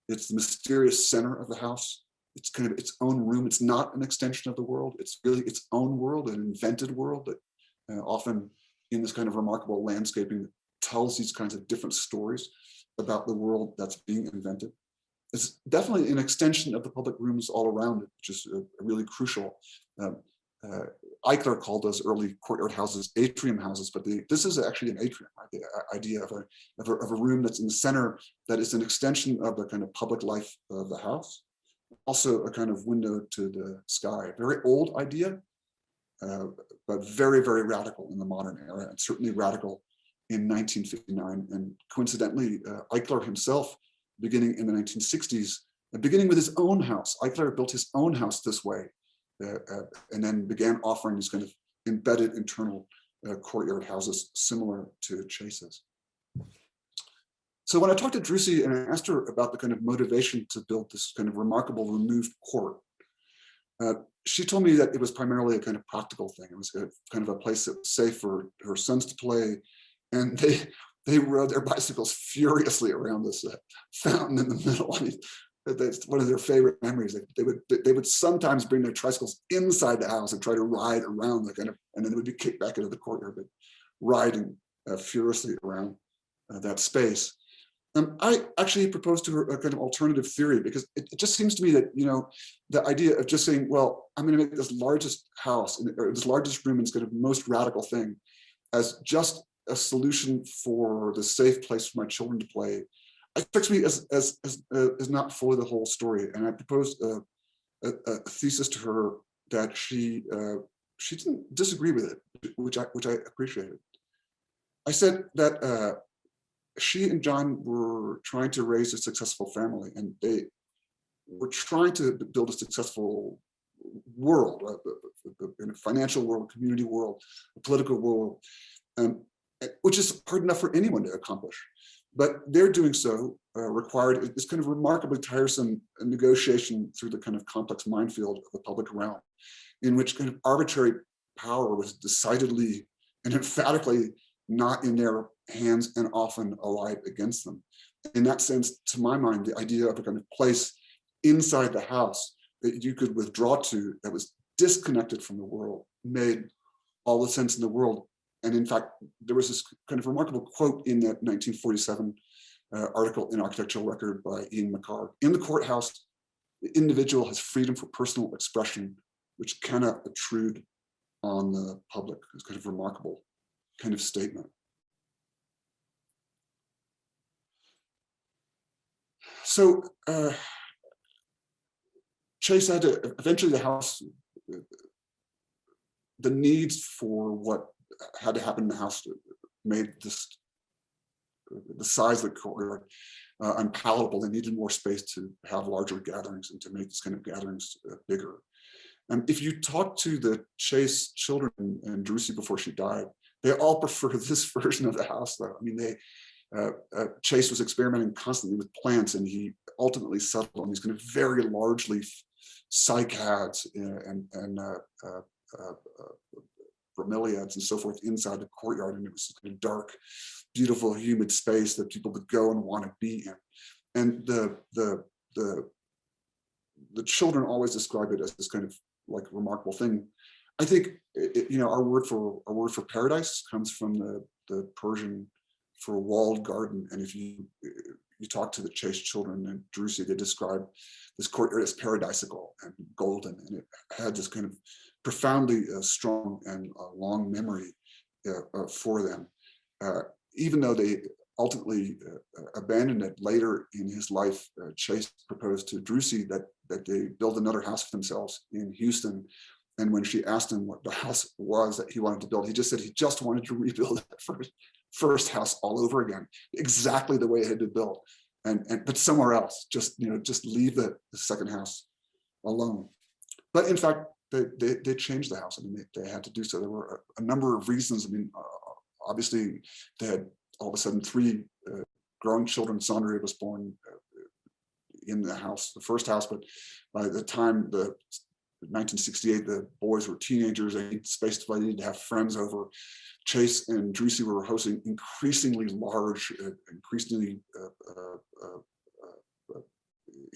It's the mysterious center of the house. It's kind of its own room. It's not an extension of the world. It's really its own world, an invented world that often in this kind of remarkable landscaping tells these kinds of different stories about the world that's being invented. It's definitely an extension of the public rooms all around it, which is really crucial. Eichler called those early courtyard houses atrium houses, but this is actually an atrium, right? The idea of a room that's in the center that is an extension of the kind of public life of the house. Also a kind of window to the sky. A very old idea, but very, very radical in the modern era, and certainly radical in 1959. And coincidentally, Eichler himself, beginning in the 1960s, beginning with his own house, Eichler built his own house this way, and then began offering these kind of embedded internal courtyard houses similar to Chase's. So when I talked to Drusi and I asked her about the kind of motivation to build this kind of remarkable removed court, she told me that it was primarily a kind of practical thing. It was kind of a place that was safe for her sons to play, and they rode their bicycles furiously around this fountain in the middle. I mean, that's one of their favorite memories. They would sometimes bring their tricycles inside the house and try to ride around the kind of, and then they would be kicked back into the courtyard, but riding furiously around that space. I actually proposed to her a kind of alternative theory, because it just seems to me that, you know, the idea of just saying, well, I'm going to make this largest house, or this largest room, and it's kind of most radical thing, as just a solution for the safe place for my children to play, it strikes me as not fully the whole story. And I proposed a thesis to her that she didn't disagree with it, which I appreciated. I said that she and John were trying to raise a successful family, and they were trying to build a successful world, in a financial world, community world, a political world, which is hard enough for anyone to accomplish. But their doing so required this kind of remarkably tiresome negotiation through the kind of complex minefield of the public realm, in which kind of arbitrary power was decidedly and emphatically not in their hands and often allied against them. In that sense, to my mind, the idea of a kind of place inside the house that you could withdraw to, that was disconnected from the world, made all the sense in the world. And in fact, there was this kind of remarkable quote in that 1947 article in Architectural Record by Ian McCarr. In the courthouse, the individual has freedom for personal expression, which cannot obtrude on the public. It's kind of remarkable kind of statement. So Chase had to, eventually the house, the needs for what had to happen in the house made this, the size of the courtyard unpalatable. They needed more space to have larger gatherings and to make these kind of gatherings bigger. And if you talk to the Chase children and Drusi before she died, they all prefer this version of the house, though. I mean, Chase was experimenting constantly with plants, and he ultimately settled on these kind of very large leaf cycads and bromeliads and so forth inside the courtyard, and it was a dark, beautiful, humid space that people would go and want to be in. And the children always describe it as this kind of like remarkable thing. I think you know, our word for paradise comes from the Persian for walled garden, and if you talk to the Chase children and Drusi, they describe this courtyard as paradisical and golden, and it had this kind of profoundly strong and long memory for them. Even though they ultimately abandoned it later in his life, Chase proposed to Drusi that they build another house for themselves in Houston. And when she asked him what the house was that he wanted to build, he just said he just wanted to rebuild that first house all over again, exactly the way it had been built, but somewhere else. Just leave the second house alone. But in fact, they changed the house. I mean, they had to do so. There were a number of reasons. I mean, obviously, they had all of a sudden 3 grown children. Sondre was born in the house, the first house, but by the time 1968, the boys were teenagers. They needed space to play. They needed to have friends over. Chase and Drusi were hosting increasingly large, increasingly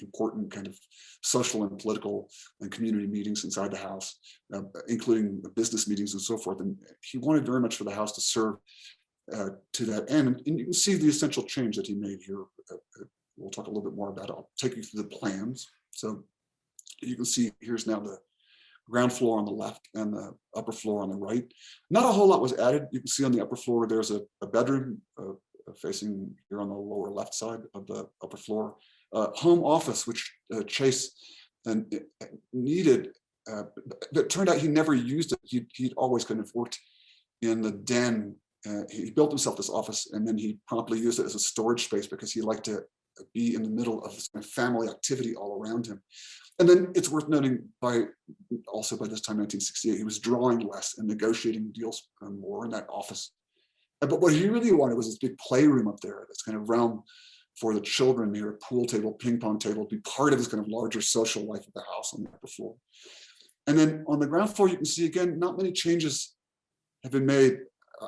important kind of social and political and community meetings inside the house, including business meetings and so forth. And he wanted very much for the house to serve to that end. And you can see the essential change that he made here. We'll talk a little bit more about it. I'll take you through the plans. So you can see here's now the ground floor on the left and the upper floor on the right. Not a whole lot was added. You can see on the upper floor, there's a bedroom facing here on the lower left side of the upper floor. Home office, which Chase needed, but it turned out he never used it. He'd always kind of worked in the den He built himself this office, and then he promptly used it as a storage space because he liked to be in the middle of this kind of family activity all around him. And then it's worth noting also by this time, 1968, he was drawing less and negotiating deals more in that office. But what he really wanted was this big playroom up there, this kind of realm for the children, near a pool table, ping pong table, be part of this kind of larger social life of the house on the upper floor. And then on the ground floor, you can see again, not many changes have been made.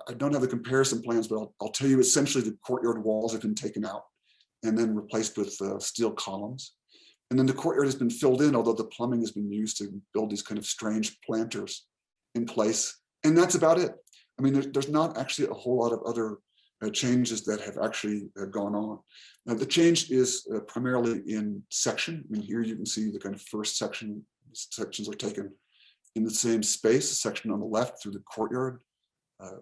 I don't have the comparison plans, but I'll tell you essentially the courtyard walls have been taken out and then replaced with steel columns. And then the courtyard has been filled in, although the plumbing has been used to build these kind of strange planters in place. And that's about it. I mean, there's not actually a whole lot of other changes that have actually gone on. Now, the change is primarily in section. I mean, here you can see the kind of first section. Sections are taken in the same space, a section on the left through the courtyard,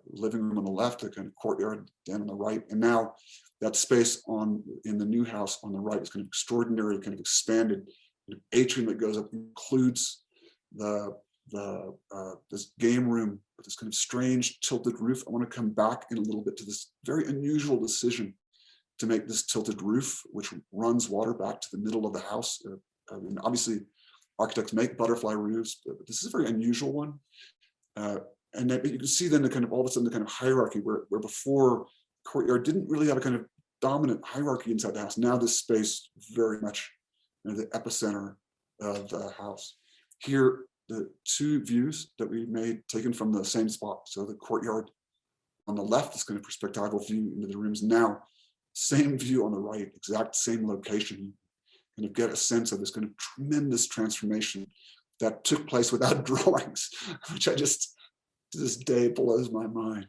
living room on the left, the kind of courtyard down on the right. And now that space in the new house on the right is kind of extraordinarily kind of expanded. The atrium that goes up includes this game room with this kind of strange tilted roof. I want to come back in a little bit to this very unusual decision to make this tilted roof, which runs water back to the middle of the house. I mean, obviously, architects make butterfly roofs, but this is a very unusual one. And that you can see then the kind of all of a sudden the kind of hierarchy where before courtyard didn't really have a kind of dominant hierarchy inside the house. Now this space very much the epicenter of the house. Here, the two views that we made taken from the same spot. So the courtyard on the left, this kind of perspectival view into the rooms. Now, same view on the right, exact same location. You kind of get a sense of this kind of tremendous transformation that took place without drawings, which I just, to this day, blows my mind.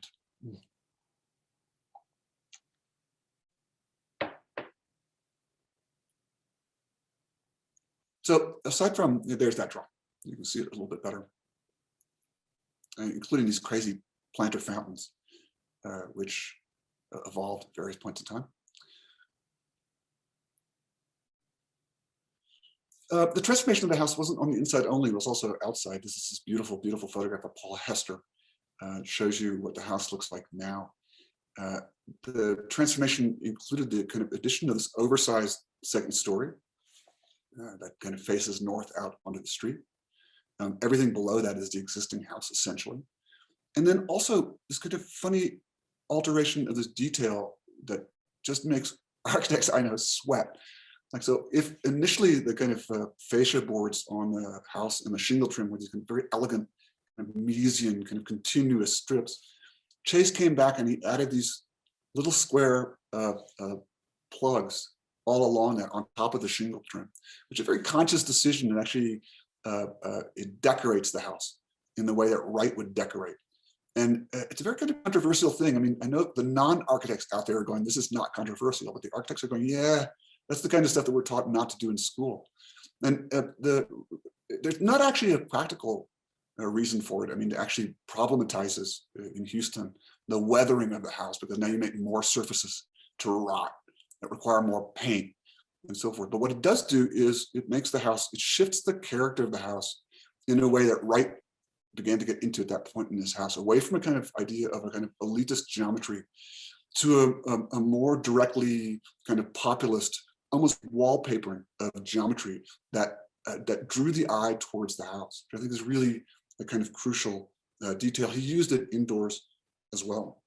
So aside from, there's that drawing. You can see it a little bit better, including these crazy planter fountains, which evolved at various points in time. The transformation of the house wasn't on the inside only, it was also outside. This is this beautiful, beautiful photograph of Paul Hester. It shows you what the house looks like now. The transformation included the kind of addition of this oversized second story that kind of faces north out onto the street. Everything below that is the existing house, essentially. And then also this kind of funny alteration of this detail that just makes architects I know sweat. Like, so if initially the kind of fascia boards on the house and the shingle trim were these kind of very elegant kind of Miesian kind of continuous strips, Chase came back and he added these little square plugs all along that on top of the shingle trim, which is a very conscious decision, and actually it decorates the house in the way that Wright would decorate. And it's a very kind of controversial thing. I mean, I know the non-architects out there are going, this is not controversial, but the architects are going, yeah, that's the kind of stuff that we're taught not to do in school. And there's not actually a practical reason for it. I mean, it actually problematizes in Houston the weathering of the house, because now you make more surfaces to rot that require more paint and so forth. But what it does do is it makes the house, it shifts the character of the house in a way that Wright began to get into at that point in his house, away from a kind of idea of a kind of elitist geometry to a more directly kind of populist, almost wallpapering of geometry that drew the eye towards the house, which I think is really a kind of crucial detail. He used it indoors as well.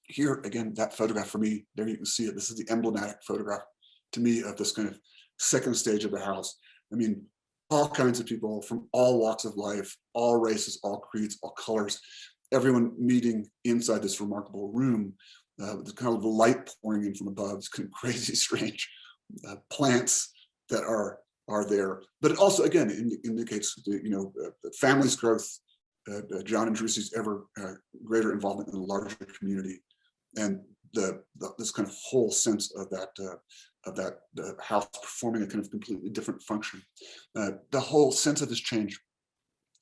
Here, again, that photograph for me, there you can see it. This is the emblematic photograph to me of this kind of second stage of the house. I mean, all kinds of people from all walks of life, all races, all creeds, all colors, everyone meeting inside this remarkable room. There's kind of the light pouring in from above, it's kind of crazy, strange plants that are there. But it also, again, indicates the family's growth, John and Drusi's ever greater involvement in the larger community, and this kind of whole sense of that the house performing a kind of completely different function. The whole sense of this change.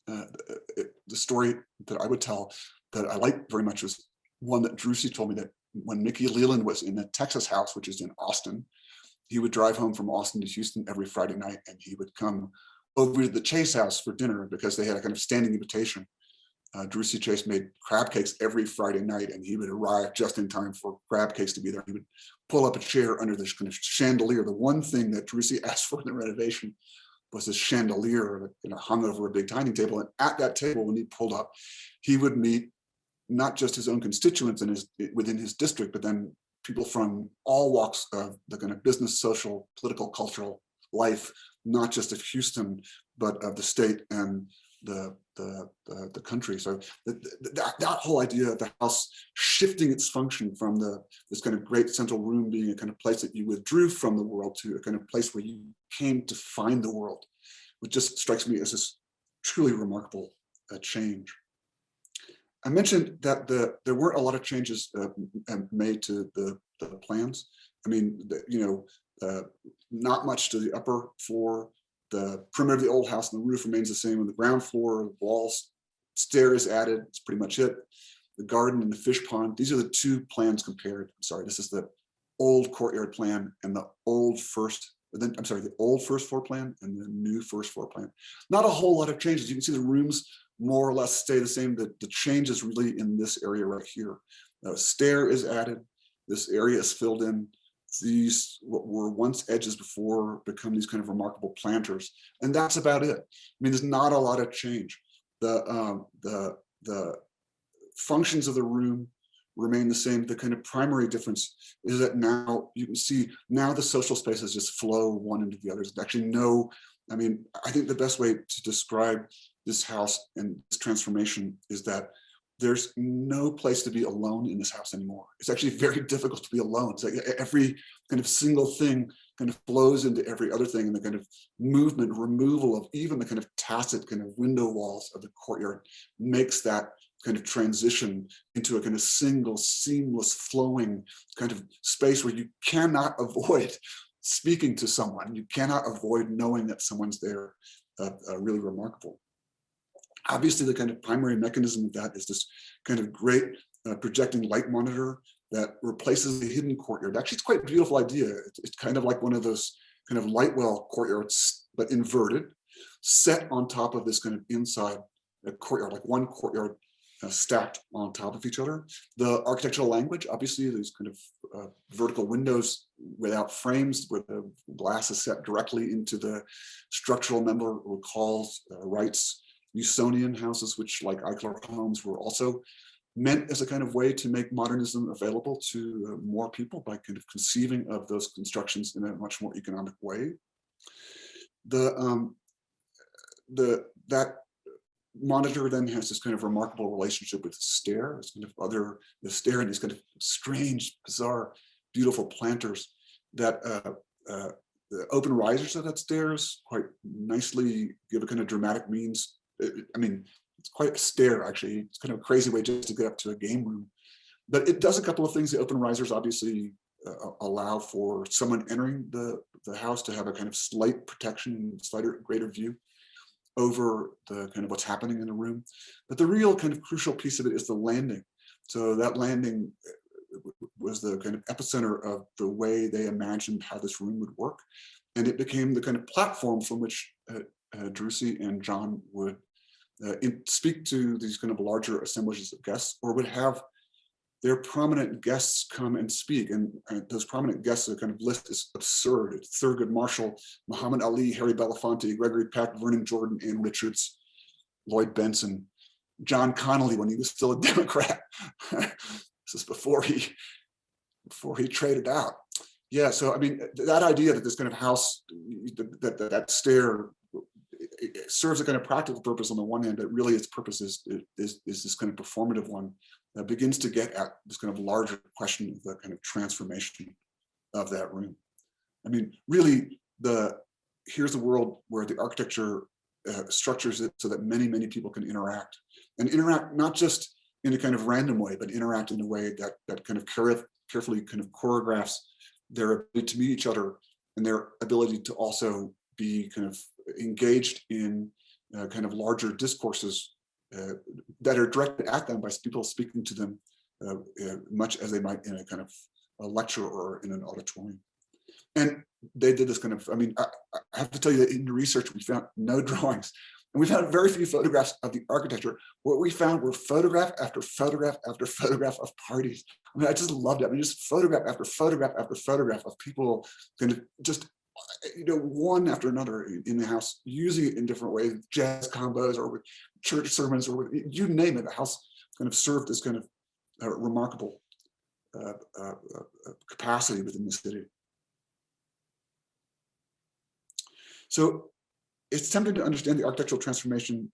The story that I would tell that I like very much was one that Drusi told me, that when Mickey Leland was in the Texas house, which is in Austin, he would drive home from Austin to Houston every Friday night, and he would come over to the Chase house for dinner because they had a kind of standing invitation. Drusy Chase made crab cakes every Friday night, and he would arrive just in time for crab cakes to be there. He would pull up a chair under this kind of chandelier. The one thing that Drusy asked for in the renovation was this chandelier, hung over a big dining table. And at that table, when he pulled up, he would meet not just his own constituents within his district, but then people from all walks of the kind of business, social, political, cultural life, not just of Houston, but of the state and the country. So that whole idea of the house shifting its function from this kind of great central room being a kind of place that you withdrew from the world to a kind of place where you came to find the world, which just strikes me as this truly remarkable change. I mentioned that there weren't a lot of changes made to the plans. I mean, not much to the upper floor. The perimeter of the old house and the roof remains the same. On the ground floor, the walls, stairs added, it's pretty much it. The garden and the fish pond, these are the two plans compared. I'm sorry, this is the old courtyard plan and the old the old first floor plan and the new first floor plan. Not a whole lot of changes. You can see the rooms more or less stay the same. The change is really in this area right here. A stair is added. This area is filled in. These, what were once edges before, become these kind of remarkable planters. And that's about it. I mean, there's not a lot of change. The functions of the room remain the same. The kind of primary difference is that now you can see now the social spaces just flow one into the other. There's actually no, I mean, I think the best way to describe this house and this transformation is that there's no place to be alone in this house anymore. It's actually very difficult to be alone. It's like every kind of single thing kind of flows into every other thing, and the kind of movement, removal of even the kind of tacit kind of window walls of the courtyard makes that kind of transition into a kind of single, seamless, flowing kind of space where you cannot avoid speaking to someone. You cannot avoid knowing that someone's there. Really remarkable. Obviously, the kind of primary mechanism of that is this kind of great projecting light monitor that replaces the hidden courtyard. Actually, it's quite a beautiful idea. It's kind of like one of those kind of light well courtyards, but inverted, set on top of this kind of inside courtyard, like one courtyard stacked on top of each other. The architectural language, obviously, these kind of vertical windows without frames, where the glass is set directly into the structural member, recalls Wright's Usonian houses, which, like Eichler homes, were also meant as a kind of way to make modernism available to more people by kind of conceiving of those constructions in a much more economic way. That monitor then has this kind of remarkable relationship with the stair. It's kind of the stair and these kind of strange, bizarre, beautiful planters that the open risers of that stairs quite nicely give a kind of dramatic means. I mean, it's quite a stair, actually. It's kind of a crazy way just to get up to a game room. But it does a couple of things. The open risers obviously allow for someone entering the house to have a kind of slight protection, slighter, greater view over the kind of what's happening in the room. But the real kind of crucial piece of it is the landing. So that landing was the kind of epicenter of the way they imagined how this room would work. And it became the kind of platform from which Drusy and John would speak to these kind of larger assemblages of guests, or would have their prominent guests come and speak. And those prominent guests, the kind of list is absurd. It's Thurgood Marshall, Muhammad Ali, Harry Belafonte, Gregory Peck, Vernon Jordan, Ann Richards, Lloyd Benson, John Connolly when he was still a Democrat. This is before he traded out. Yeah, so I mean, that idea that this kind of house, that stair, it serves a kind of practical purpose on the one hand, but really its purpose is this kind of performative one that begins to get at this kind of larger question of the kind of transformation of that room. I mean, really, here's a world where the architecture structures it so that many, many people can interact, and interact not just in a kind of random way, but interact in a way that kind of carefully kind of choreographs their ability to meet each other and their ability to also be kind of engaged in kind of larger discourses that are directed at them by people speaking to them much as they might in a kind of a lecture or in an auditorium. And they did this kind of, I mean, I have to tell you that in the research, we found no drawings And we found very few photographs of the architecture. What we found were photograph after photograph after photograph of parties. I mean, I just loved it. I mean, just photograph after photograph after photograph of people kind of just, one after another in the house, using it in different ways, jazz combos or with church sermons or with, you name it. The house kind of served this kind of remarkable capacity within the city. So it's tempting to understand the architectural transformation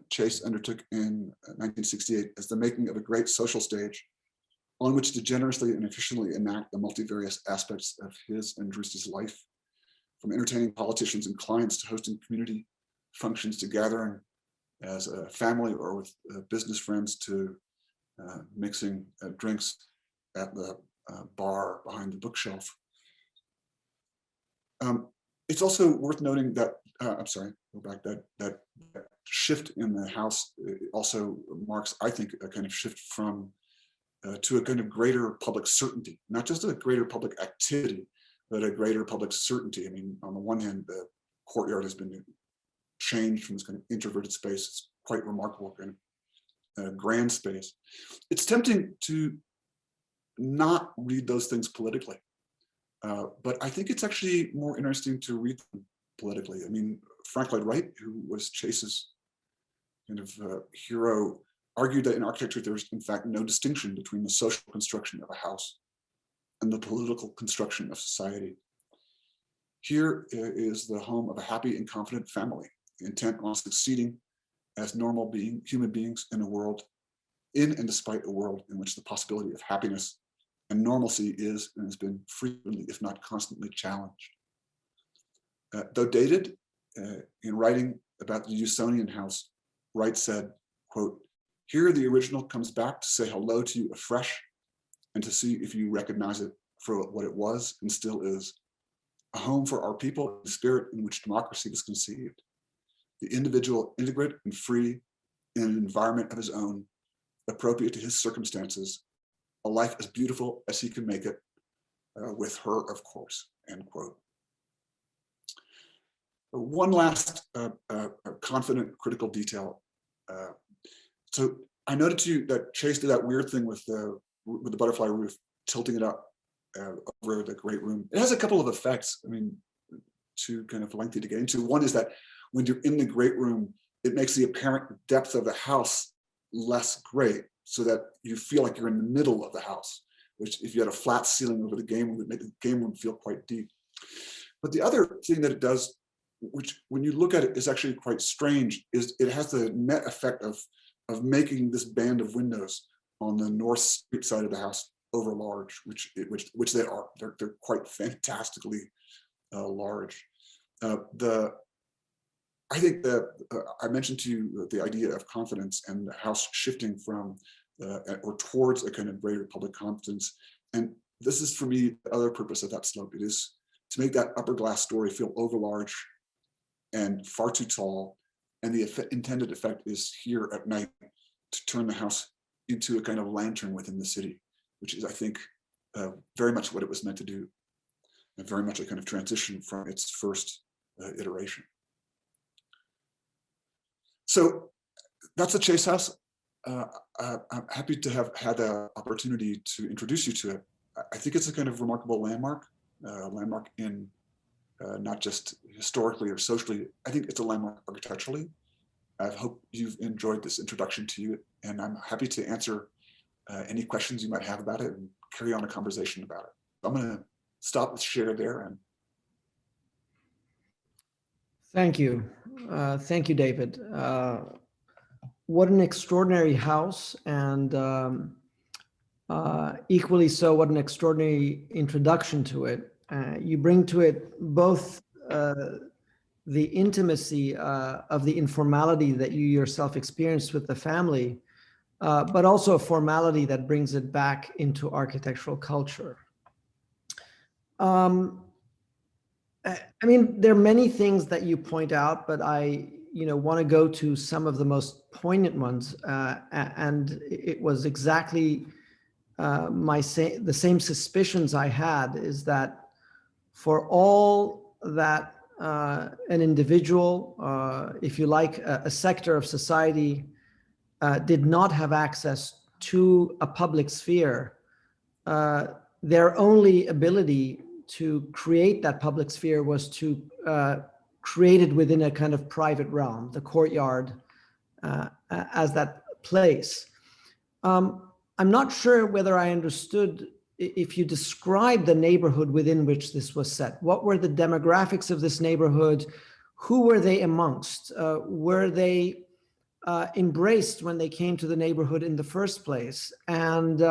Chase undertook in 1968 as the making of a great social stage on which to generously and efficiently enact the multivarious aspects of his and Drew's life, from entertaining politicians and clients to hosting community functions to gathering as a family or with business friends to mixing drinks at the bar behind the bookshelf. It's also worth noting that, I'm sorry, go back, that shift in the house also marks, I think, a kind of shift from to a kind of greater public certainty, not just a greater public activity, but a greater public certainty. I mean, on the one hand, the courtyard has been changed from this kind of introverted space. It's quite remarkable, kind of grand space. It's tempting to not read those things politically, but I think it's actually more interesting to read them politically. I mean, Frank Lloyd Wright, who was Chase's kind of hero, argued that in architecture there's in fact no distinction between the social construction of a house and the political construction of society. Here is the home of a happy and confident family, intent on succeeding as normal human beings in a world, in and despite a world in which the possibility of happiness and normalcy is and has been frequently, if not constantly, challenged. Though dated, in writing about the Usonian house, Wright said, quote, "Here the original comes back to say hello to you afresh and to see if you recognize it for what it was and still is, a home for our people, the spirit in which democracy was conceived, the individual integrate and free in an environment of his own, appropriate to his circumstances, a life as beautiful as he can make it, with her, of course," end quote. One last confident critical detail. So I noted to you that Chase did that weird thing with the butterfly roof, tilting it up over the great room. It has a couple of effects. I mean, too kind of lengthy to get into. One is that when you're in the great room, it makes the apparent depth of the house less great, so that you feel like you're in the middle of the house, which if you had a flat ceiling over the game room, would make the game room feel quite deep. But the other thing that it does, which when you look at it is actually quite strange, is it has the net effect of making this band of windows on the north street side of the house over large, which they are. They're quite fantastically large. I think that I mentioned to you the idea of confidence and the house shifting from or towards a kind of greater public confidence. And this is, for me, the other purpose of that slope. It is to make that upper glass story feel overlarge and far too tall. And the intended effect is here at night to turn the house into a kind of lantern within the city, which is, I think, very much what it was meant to do, and very much a kind of transition from its first iteration. So that's the Chase House. I'm happy to have had the opportunity to introduce you to it. I think it's a kind of remarkable landmark in not just historically or socially. I think it's a landmark architecturally. I hope you've enjoyed this introduction to you, and I'm happy to answer any questions you might have about it and carry on a conversation about it. I'm going to stop the share there. And thank you. Thank you, David. What an extraordinary house, and equally so, what an extraordinary introduction to it. You bring to it both the intimacy of the informality that you yourself experienced with the family, but also a formality that brings it back into architectural culture. I mean, there are many things that you point out, but I want to go to some of the most poignant ones. And it was exactly the same suspicions I had, is that for all that an individual, if you like, a sector of society did not have access to a public sphere, their only ability to create that public sphere was to create it within a kind of private realm, the courtyard as that place. I'm not sure whether I understood if you describe the neighborhood within which this was set. What were the demographics of this neighborhood? Who were they amongst? Were they embraced when they came to the neighborhood in the first place? And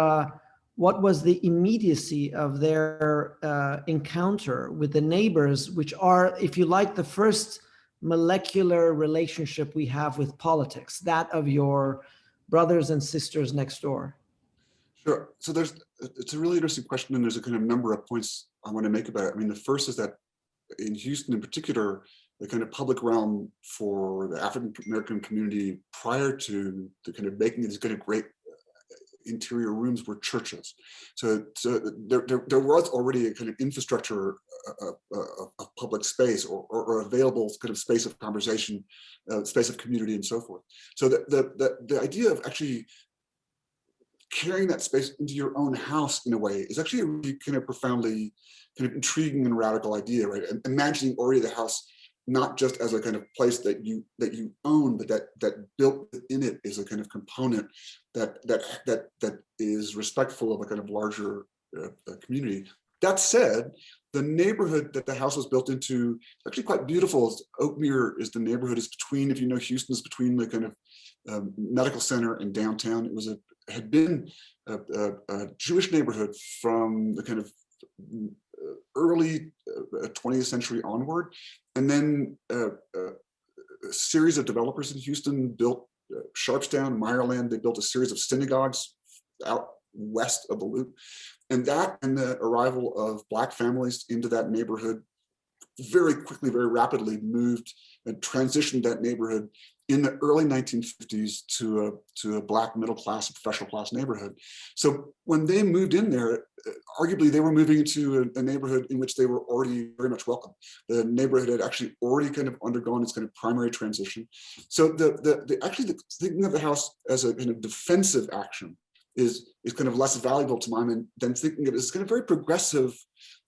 what was the immediacy of their encounter with the neighbors, which are, if you like, the first molecular relationship we have with politics, that of your brothers and sisters next door? Sure. So it's a really interesting question, and there's a kind of number of points I want to make about it. I mean, the first is that in Houston in particular, the kind of public realm for the African American community prior to the kind of making these kind of great interior rooms were churches. So there was already a kind of infrastructure of public space or available kind of space of conversation, space of community, and so forth. So the idea of actually carrying that space into your own house in a way is actually a really kind of profoundly kind of intriguing and radical idea, right? And imagining already the house not just as a kind of place that you own, but that built in it is a kind of component that is respectful of a kind of larger community. That said, the neighborhood that the house was built into is actually quite beautiful. Oakmere is the neighborhood, is between, if you know Houston, is between the kind of medical center and downtown. It had been a Jewish neighborhood from the kind of early 20th century onward. And then a series of developers in Houston built Sharpstown, Meyerland. They built a series of synagogues out west of the Loop. And that and the arrival of Black families into that neighborhood very quickly, very rapidly moved and transitioned that neighborhood in the early 1950s to a Black middle class, professional class neighborhood. So when they moved in there, arguably they were moving into a neighborhood in which they were already very much welcome. The neighborhood had actually already kind of undergone its kind of primary transition. So the thinking of the house as a kind of defensive action is kind of less valuable to mine than thinking of it as kind of very progressive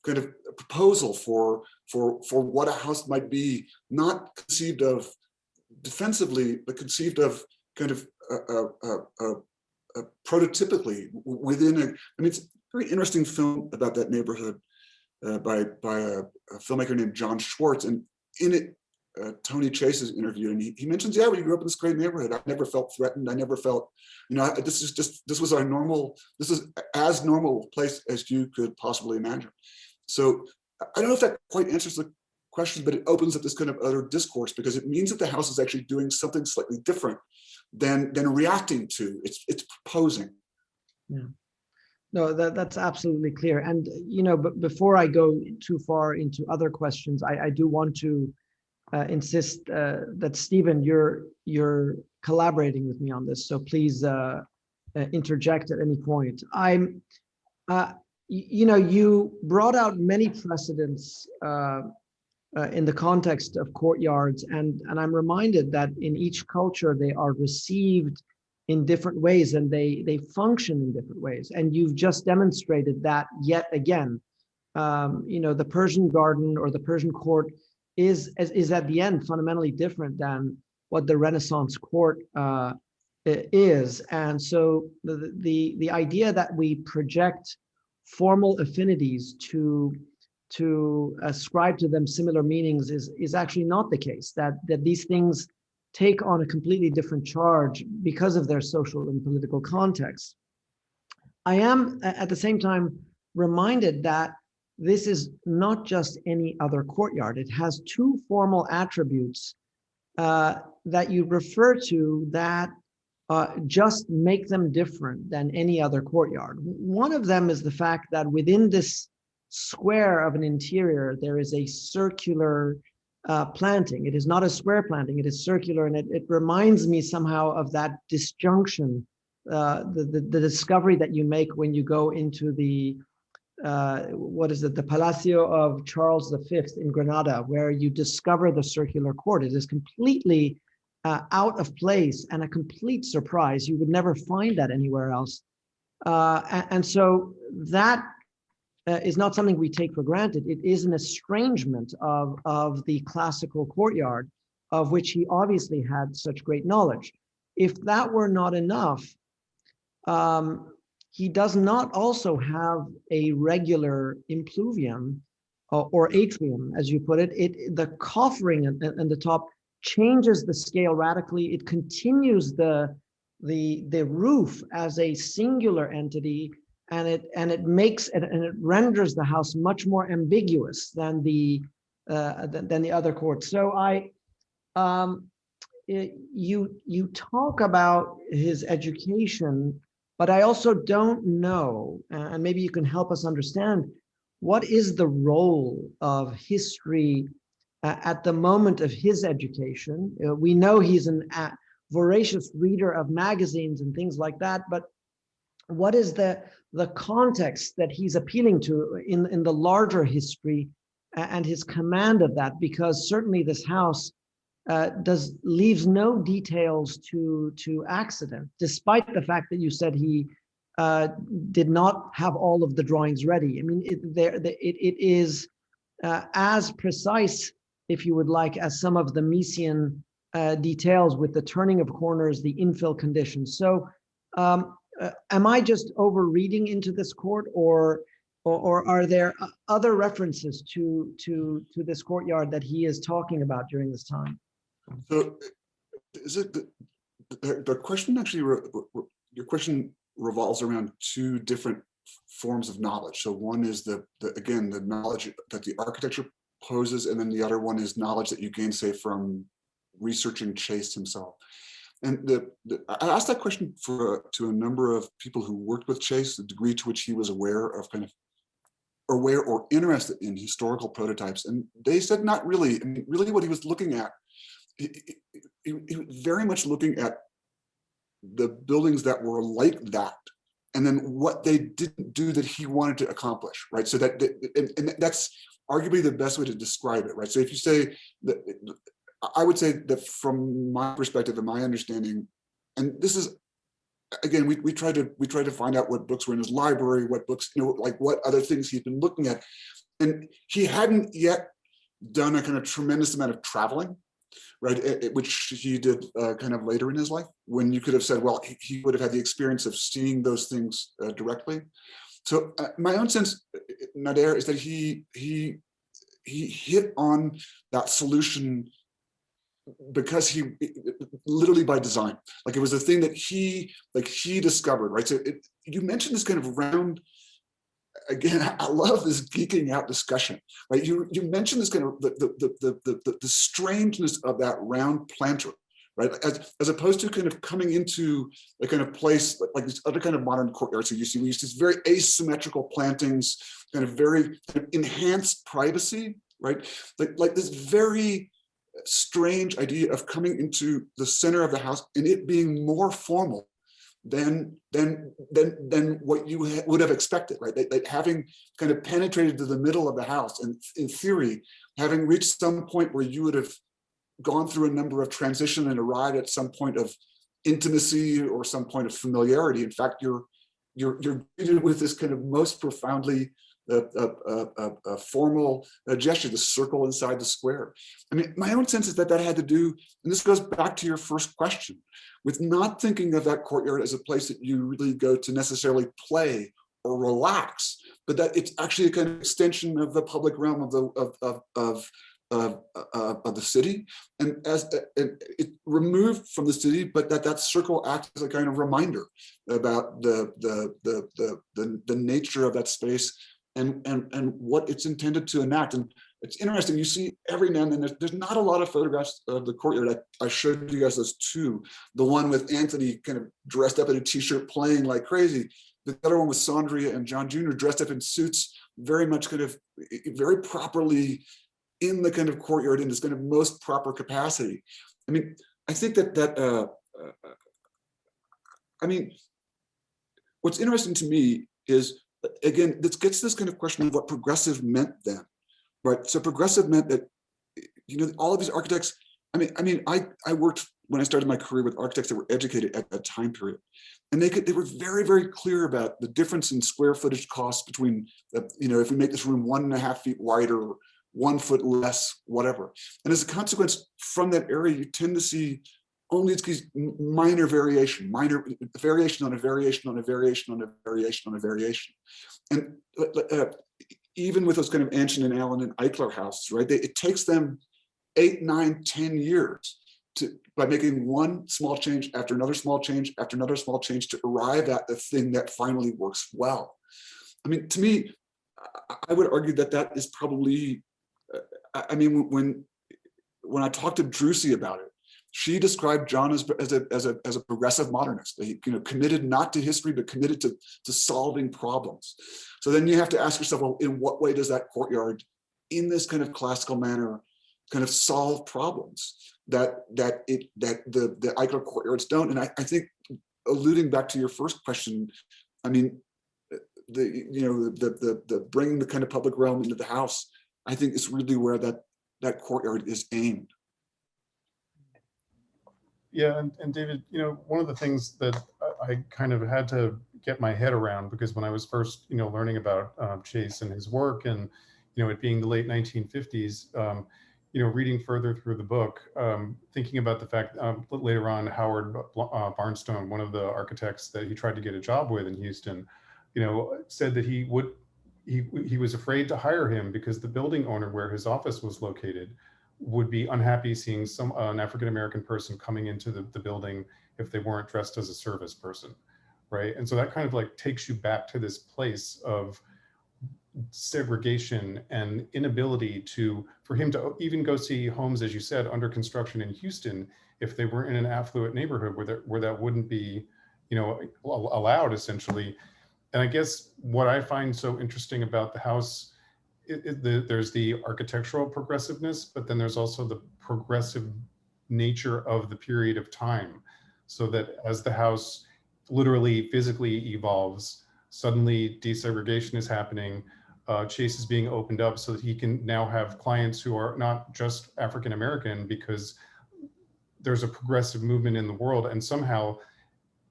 kind of proposal for what a house might be, not conceived of defensively, but conceived of kind of prototypically within a. I mean, it's a very interesting film about that neighborhood by a filmmaker named John Schwartz, and in it, Tony Chase is interviewed, and he mentions, yeah, we grew up in this great neighborhood. I never felt threatened. I never felt, this was our normal. This is as normal a place as you could possibly imagine. So I don't know if that quite answers the question, but it opens up this kind of other discourse, because it means that the house is actually doing something slightly different than reacting to. It's proposing. Yeah. No, that's absolutely clear. And but before I go too far into other questions, I do want to insist that Stephen, you're collaborating with me on this, so please interject at any point. You brought out many precedents in the context of courtyards, and I'm reminded that in each culture they are received in different ways, and they function in different ways. And you've just demonstrated that yet again. The Persian garden or the Persian court is at the end fundamentally different than what the Renaissance court is. And so the idea that we project formal affinities to ascribe to them similar meanings is actually not the case, that these things take on a completely different charge because of their social and political context. I am at the same time reminded that this is not just any other courtyard. It has two formal attributes that you refer to that just make them different than any other courtyard. One of them is the fact that within this square of an interior, there is a circular planting. It is not a square planting, it is circular, and it reminds me somehow of that disjunction, the discovery that you make when you go into the what is it, the Palacio of Charles V in Granada, where you discover the circular court. It is completely out of place and a complete surprise. You would never find that anywhere else. And so that is not something we take for granted. It is an estrangement of the classical courtyard, of which he obviously had such great knowledge. If that were not enough, he does not also have a regular impluvium or atrium, as you put it. The coffering and the top changes the scale radically. It continues the roof as a singular entity, and it makes it, and it renders the house much more ambiguous than the other courts. So you talk about his education, but I also don't know, and maybe you can help us understand, what is the role of history at the moment of his education? We know he's a voracious reader of magazines and things like that, but what is the context that he's appealing to in the larger history and his command of that? Because certainly this house leaves no details to accident, despite the fact that you said he did not have all of the drawings ready. I mean, it is as precise, if you would like, as some of the Messian details with the turning of corners, the infill conditions. So am I just overreading into this court, or are there other references to this courtyard that he is talking about during this time? So is it the question actually, your question revolves around two different forms of knowledge. So one is again, the knowledge that the architecture poses, and then the other one is knowledge that you gain, say, from researching Chase himself. And I asked that question to a number of people who worked with Chase, the degree to which he was aware or interested in historical prototypes. And they said not really. I mean, really what he was looking at, he was very much looking at the buildings that were like that, and then what they didn't do that he wanted to accomplish, right? So and that's arguably the best way to describe it, right? So if you say that, I would say that from my perspective and my understanding, and this is, again, we try to find out what books were in his library, what books, like what other things he'd been looking at, and he hadn't yet done a kind of tremendous amount of traveling, right? Which he did kind of later in his life, when you could have said, well, he would have had the experience of seeing those things directly. So my own sense, Nader, is that he hit on that solution because he literally by design, like it was a thing that he discovered, right? So you mentioned this kind of round. Again, I love this geeking out discussion, right? You mentioned this kind of the strangeness of that round planter, right? As opposed to kind of coming into a kind of place like this other kind of modern courtyards. So we use these very asymmetrical plantings, kind of very enhanced privacy, right? Like this very strange idea of coming into the center of the house and it being more formal than what you would have expected, right? That having kind of penetrated to the middle of the house, and in theory, having reached some point where you would have gone through a number of transition and arrived at some point of intimacy or some point of familiarity. In fact, you're greeted with this kind of most profoundly formal gesture, the circle inside the square. I mean, my own sense is that had to do, and this goes back to your first question, with not thinking of that courtyard as a place that you really go to necessarily play or relax, but that it's actually a kind of extension of the public realm of the city, and it removed from the city, but that circle acts as a kind of reminder about the nature of that space and what it's intended to enact. And it's interesting, you see every now and then, there's not a lot of photographs of the courtyard. I showed you guys those two, the one with Anthony kind of dressed up in a t-shirt playing like crazy, the other one with Sandria and John Jr. dressed up in suits, very much kind of very properly in the kind of courtyard in this kind of most proper capacity. I mean, I think I mean, what's interesting to me is again, this gets this kind of question of what progressive meant then, right? So progressive meant that, you know, all of these architects, I worked when I started my career with architects that were educated at that time period. And they were very, very clear about the difference in square footage costs between, you know, if we make this room 1.5 feet wider, 1 foot less, whatever. And as a consequence, from that area, you tend to see only these minor variation on a variation on a variation on a variation on a variation. And even with those kind of Anshin and Allen and Eichler houses, right? It takes them 8, 9, 10 years by making one small change after another small change after another small change to arrive at the thing that finally works well. I mean, to me, I would argue that that is probably, I mean, when I talked to Drusi about it, she described John as a progressive modernist. He, you know, committed not to history, but committed to solving problems. So then you have to ask yourself, well, in what way does that courtyard, in this kind of classical manner, kind of solve problems that the Eichler courtyards don't? And I think, alluding back to your first question, I mean, the bringing the kind of public realm into the house, I think is really where that courtyard is aimed. Yeah, and David, you know, one of the things that I kind of had to get my head around, because when I was first, you know, learning about Chase and his work, and, you know, it being the late 1950s, you know, reading further through the book, thinking about the fact later on, Howard Barnstone, one of the architects that he tried to get a job with in Houston, you know, said that he was afraid to hire him because the building owner where his office was located would be unhappy seeing an African-American person coming into the building if they weren't dressed as a service person, right? And so that kind of like takes you back to this place of segregation and inability for him to even go see homes, as you said, under construction in Houston, if they were in an affluent neighborhood where that wouldn't be, you know, allowed, essentially. And I guess what I find so interesting about the house, there's the architectural progressiveness, but then there's also the progressive nature of the period of time. So that as the house literally physically evolves, suddenly desegregation is happening, Chase is being opened up so that he can now have clients who are not just African-American, because there's a progressive movement in the world. And somehow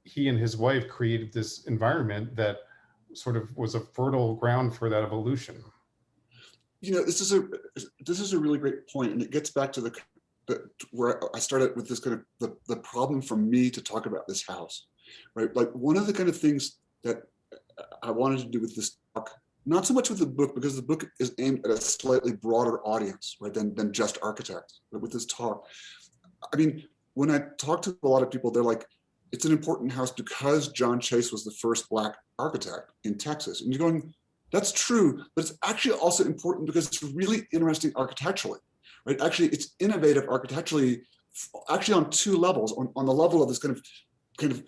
he and his wife created this environment that sort of was a fertile ground for that evolution. You know, this is a really great point, and it gets back to where I started with this kind of the problem for me to talk about this house, right? Like, one of the kind of things that I wanted to do with this talk, not so much with the book, because the book is aimed at a slightly broader audience, right, than just architects, but with this talk, I mean, when I talk to a lot of people, they're like, it's an important house because John Chase was the first Black architect in Texas. And you're going, that's true, but it's actually also important because it's really interesting architecturally, right? Actually, it's innovative architecturally, actually on two levels. On the level of this kind of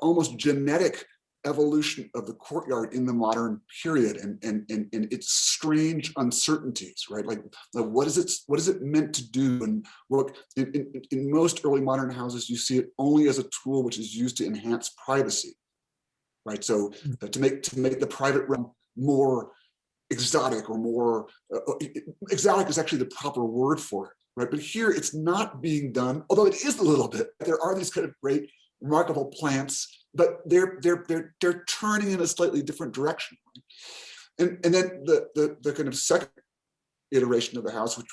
almost genetic evolution of the courtyard in the modern period, and its strange uncertainties, right? Like what is it meant to do? And look, in most early modern houses, you see it only as a tool which is used to enhance privacy, right? So to make the private realm more exotic, or more exotic is actually the proper word for it, right? But here it's not being done, although it is a little bit. There are these kind of great, remarkable plants, but they're turning in a slightly different direction. And then the kind of second iteration of the house, which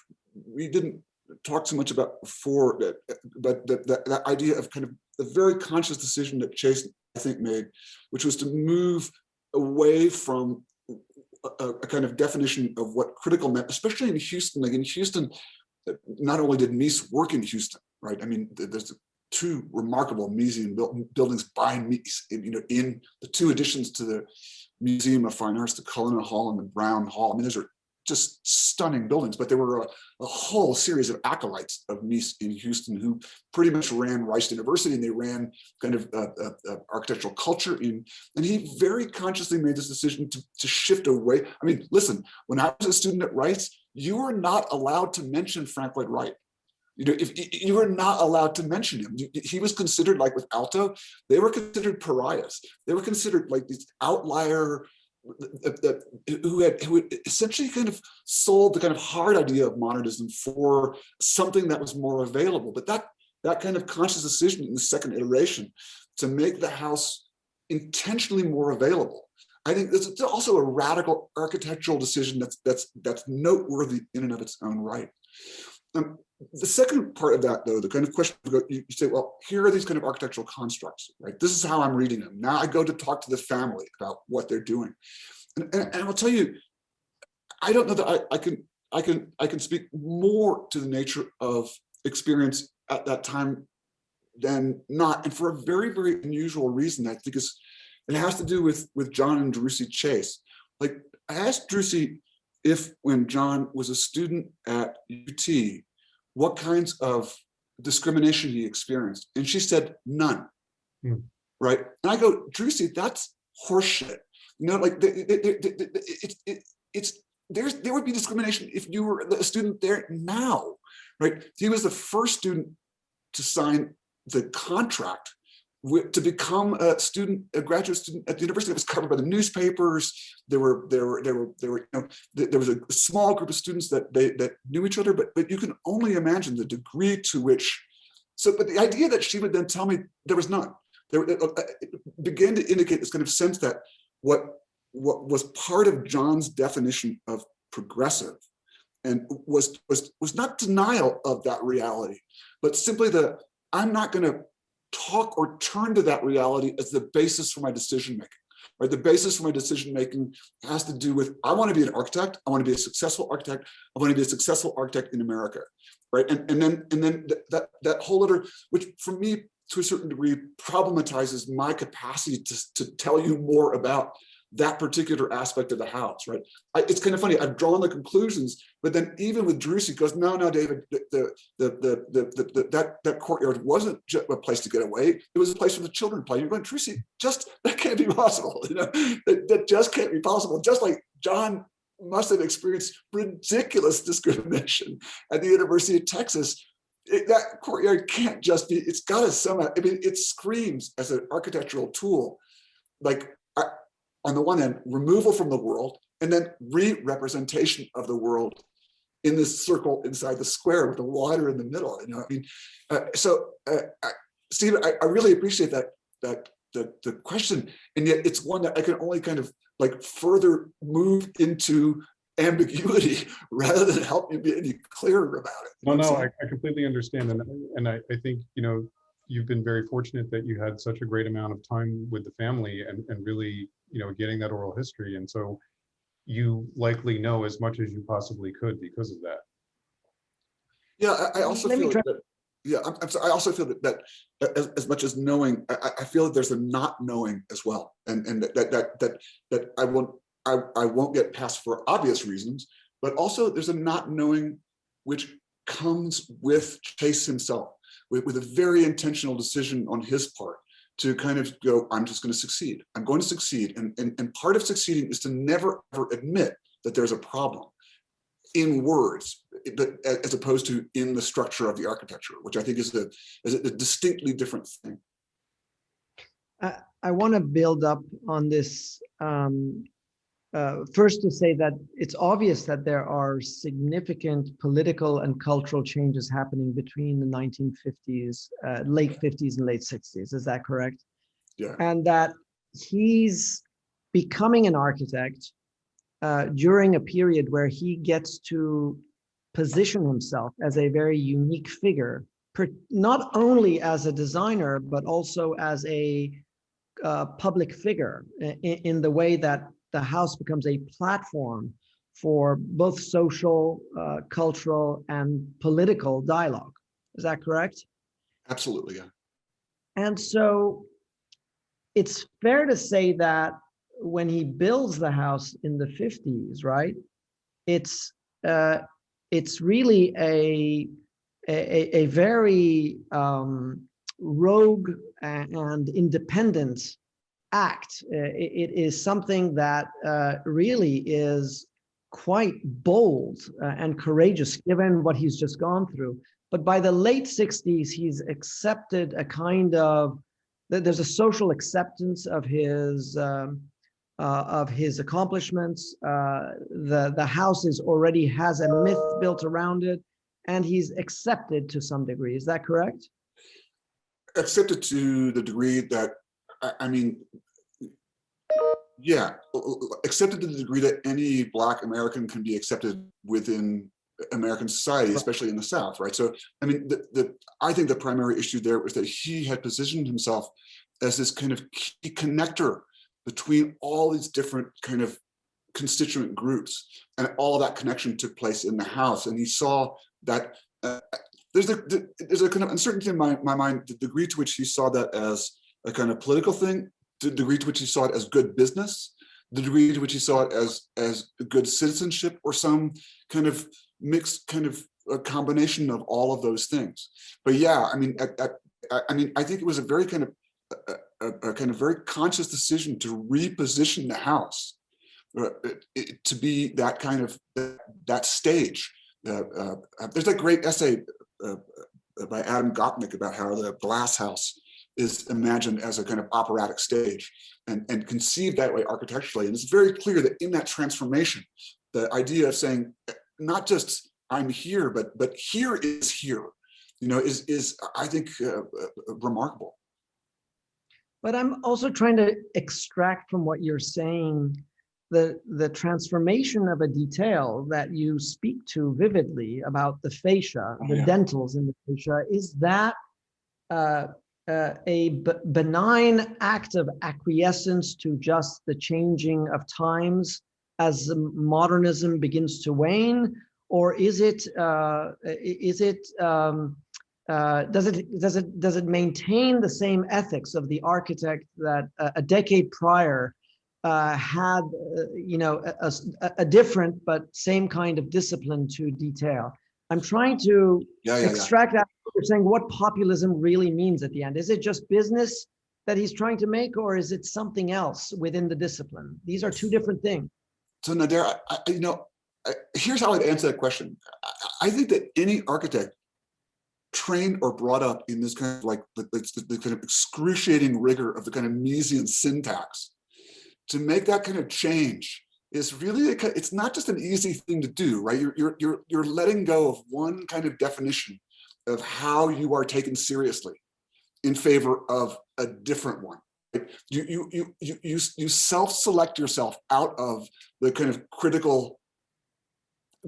we didn't talk so much about before, but that idea of kind of the very conscious decision that Chase, I think, made, which was to move away from a kind of definition of what critical meant, especially in Houston. Like in Houston, not only did Mies work in Houston, right? I mean, there's two remarkable museum buildings by Mies, you know, in the two additions to the Museum of Fine Arts, the Cullinan Hall and the Brown Hall. I mean, those are just stunning buildings, but there were a whole series of acolytes of Mies in Houston who pretty much ran Rice University, and they ran kind of architectural culture and he very consciously made this decision to shift away. I mean, listen, when I was a student at Rice, you were not allowed to mention Frank Lloyd Wright. You know, if you were not allowed to mention him, he was considered, like with Alto, they were considered pariahs. They were considered like these outlier who had essentially kind of sold the kind of hard idea of modernism for something that was more available. But that kind of conscious decision in the second iteration to make the house intentionally more available, I think it's also a radical architectural decision that's noteworthy in and of its own right. The second part of that, though, the kind of question, you say, well, here are these kind of architectural constructs, right? This is how I'm reading them. Now I go to talk to the family about what they're doing. And I'll tell you, I don't know that I can speak more to the nature of experience at that time than not, and for a very, very unusual reason. I think it has to do with John and Drusi Chase. Like, I asked Drusi if, when John was a student at UT, what kinds of discrimination he experienced, and she said none. Right? And I go, Drusi, that's horseshit. You know, like there would be discrimination if you were a student there now, right? He was the first student to sign the contract to become a graduate student at the university. It was covered by the newspapers. There was a small group of students that knew each other, but you can only imagine the degree to which. But the idea that she would then tell me there was none, it began to indicate this kind of sense that what was part of John's definition of progressive, and was not denial of that reality, but simply I'm not going to talk or turn to that reality as the basis for my decision making. Right? The basis for my decision making has to do with, I want to be an architect. I want to be a successful architect. I want to be a successful architect in America. Right? And then that whole other, which for me to a certain degree problematizes my capacity to tell you more about that particular aspect of the house, right? It's kind of funny. I've drawn the conclusions, but then even with Drusi goes, no, David, that courtyard wasn't just a place to get away. It was a place for the children to play. You're going, Drusi, that can't be possible. You know, that just can't be possible. Just like John must have experienced ridiculous discrimination at the University of Texas. That courtyard can't just be. It's got to somehow. I mean, it screams as an architectural tool, like, on the one hand, removal from the world, and then re-representation of the world in this circle inside the square with the water in the middle. You know, I mean, Steve, I really appreciate the question, and yet it's one that I can only kind of like further move into ambiguity rather than help you be any clearer about it. No, I completely understand, and I think, you know, you've been very fortunate that you had such a great amount of time with the family and really, you know, getting that oral history. And so you likely know as much as you possibly could because of that. Yeah, I also feel that, yeah, I'm sorry, I also feel that as much as knowing, I feel that there's a not knowing as well. And that I won't get past for obvious reasons, but also there's a not knowing which comes with Chase himself, with a very intentional decision on his part to kind of go, I'm just going to succeed. I'm going to succeed. And part of succeeding is to never, ever admit that there's a problem in words, but as opposed to in the structure of the architecture, which I think is a distinctly different thing. I want to build up on this. First, to say that it's obvious that there are significant political and cultural changes happening between the 1950s, late 50s and late 60s. Is that correct? Yeah. And that he's becoming an architect during a period where he gets to position himself as a very unique figure, not only as a designer, but also as a public figure in the way that the house becomes a platform for both social, cultural, and political dialogue. Is that correct? Absolutely, yeah. And so it's fair to say that when he builds the house in the 50s, right, it's really a very rogue and independent act. It is something that really is quite bold and courageous given what he's just gone through. But by the late 60s, he's accepted a kind of, there's a social acceptance of his of his accomplishments. The house already has a myth built around it, and he's accepted to some degree. Is that correct? Accepted to the degree that, I mean, yeah, accepted to the degree that any Black American can be accepted within American society, especially in the South, right? So, I mean, I think the primary issue there was that he had positioned himself as this kind of key connector between all these different kind of constituent groups, and all of that connection took place in the House. And he saw that there's a kind of uncertainty in my mind, the degree to which he saw that as a kind of political thing, the degree to which he saw it as good business, the degree to which he saw it as good citizenship, or some kind of mixed kind of a combination of all of those things. But yeah, I mean, I think it was a very kind of a kind of very conscious decision to reposition the House to be that kind of that stage. There's a great essay by Adam Gopnik about how the glass house is imagined as a kind of operatic stage and conceived that way architecturally. And it's very clear that in that transformation, the idea of saying, not just I'm here, but here is here, you know, is I think remarkable. But I'm also trying to extract from what you're saying the transformation of a detail that you speak to vividly about the fascia, the dentals in the fascia. Is that a benign act of acquiescence to just the changing of times as modernism begins to wane, or does it maintain the same ethics of the architect that a decade prior had, you know, a different but same kind of discipline to detail? I'm trying to extract that. You're saying what populism really means at the end. Is it just business that he's trying to make, or is it something else within the discipline? These are two different things. So Nader, you know, here's how I'd answer that question. I think that any architect trained or brought up in this kind of like the kind of excruciating rigor of the kind of Misesian syntax, to make that kind of change is really it's not just an easy thing to do, right? You're letting go of one kind of definition of how you are taken seriously in favor of a different one. You self-select yourself out of the kind of critical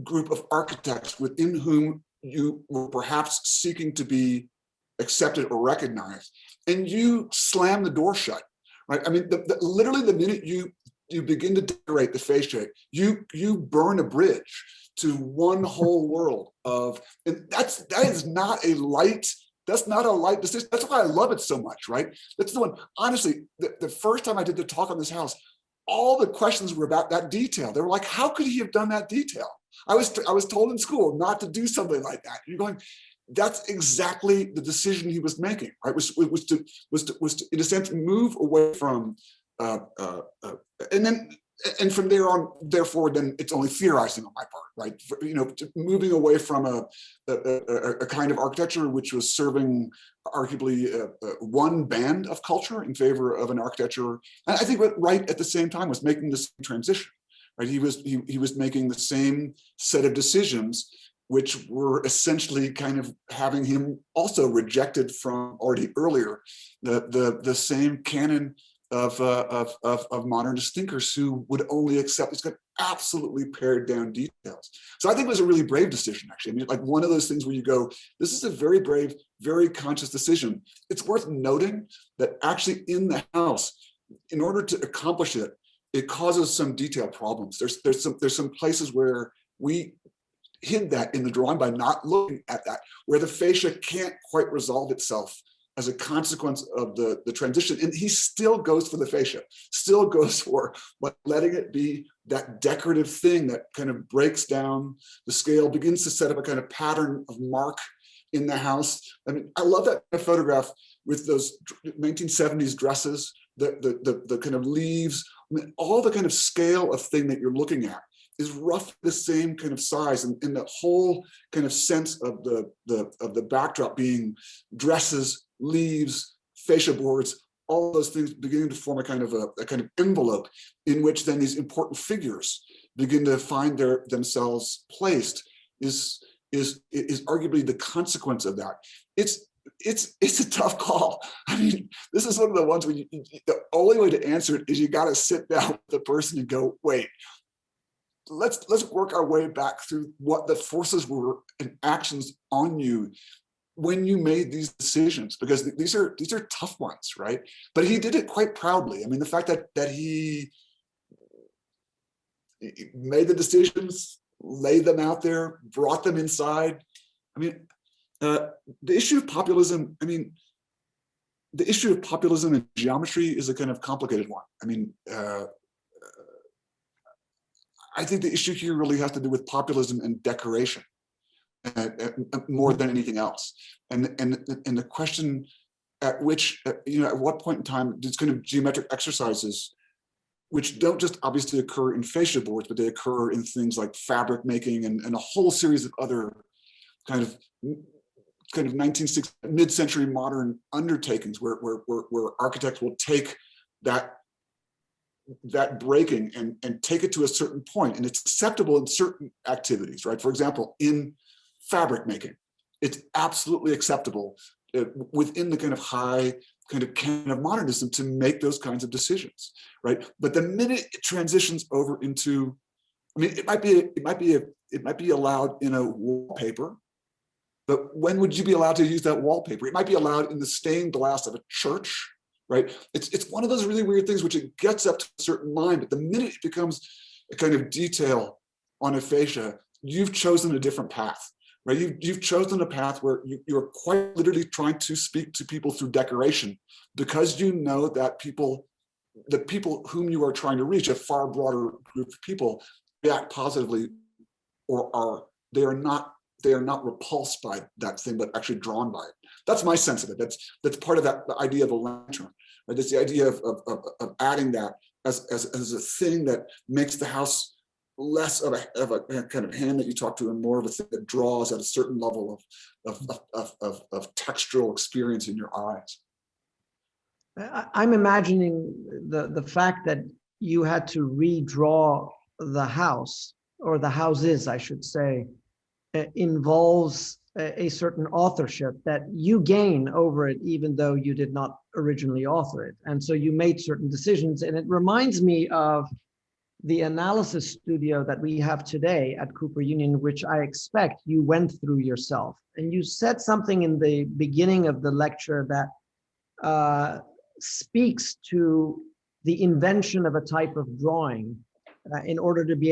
group of architects within whom you were perhaps seeking to be accepted or recognized, and you slam the door shut, right? I mean, literally the minute you begin to decorate the fascia, you burn a bridge to one whole world of, and that is not a light. That's not a light decision. That's why I love it so much, right? That's the one. Honestly, the first time I did the talk on this house, all the questions were about that detail. They were like, how could he have done that detail? I was told in school not to do something like that. You're going, that's exactly the decision he was making, right? Was to in a sense move away from and from there on, therefore, then it's only theorizing on my part, right? You know, moving away from a kind of architecture which was serving arguably one band of culture in favor of an architecture, and I think right at the same time was making this transition, right? He was making the same set of decisions which were essentially kind of having him also rejected from already earlier the same canon of modernist thinkers who would only accept these kind of absolutely pared down details. So I think it was a really brave decision, actually. I mean, like one of those things where you go, this is a very brave, very conscious decision. It's worth noting that actually in the house, in order to accomplish it, it causes some detail problems. There's some places where we hid that in the drawing by not looking at that, where the fascia can't quite resolve itself as a consequence of the transition. And he still goes for the fascia, still goes for letting it be that decorative thing that kind of breaks down the scale, begins to set up a kind of pattern of mark in the house. I mean, I love that photograph with those 1970s dresses, the kind of leaves, I mean, all the kind of scale of thing that you're looking at is roughly the same kind of size, and the whole kind of sense of the backdrop being dresses, leaves, fascia boards, all those things beginning to form a kind of envelope in which then these important figures begin to find themselves placed is arguably the consequence of that. It's a tough call. I mean, this is one of the ones where the only way to answer it is you got to sit down with the person and go, wait, let's work our way back through what the forces were and actions on you when you made these decisions, because these are tough ones, right? But he did it quite proudly. I mean, the fact that he made the decisions, laid them out there, brought them inside. I mean, the issue of populism, and geometry is a kind of complicated one. I mean, I think the issue here really has to do with populism and decoration more than anything else. And the question at which, at what point in time these kind of geometric exercises, which don't just obviously occur in fascia boards, but they occur in things like fabric making and a whole series of other kind of 1960s, mid-century modern undertakings where architects will take that breaking and take it to a certain point, and it's acceptable in certain activities, right? For example, in fabric making, it's absolutely acceptable within the kind of high kind of modernism to make those kinds of decisions, right? But the minute it transitions over into, I mean, it might be allowed in a wallpaper, but when would you be allowed to use that wallpaper? It might be allowed in the stained glass of a church, right? It's one of those really weird things which it gets up to a certain line, but the minute it becomes a kind of detail on a fascia, you've chosen a different path, right? You've chosen a path where you're quite literally trying to speak to people through decoration, because you know that the people whom you are trying to reach, a far broader group of people, react positively, or they are not repulsed by that thing, but actually drawn by it. That's my sense of it. That's part of the idea of a lantern, right? That's the idea of adding that as a thing that makes the house less of a kind of hand that you talk to and more of a thing that draws at a certain level of textural experience in your eyes. I'm imagining the fact that you had to redraw the house, or the houses, I should say, involves a certain authorship that you gain over it, even though you did not originally author it. And so you made certain decisions. And it reminds me of the analysis studio that we have today at Cooper Union, which I expect you went through yourself. And you said something in the beginning of the lecture that speaks to the invention of a type of drawing in order to be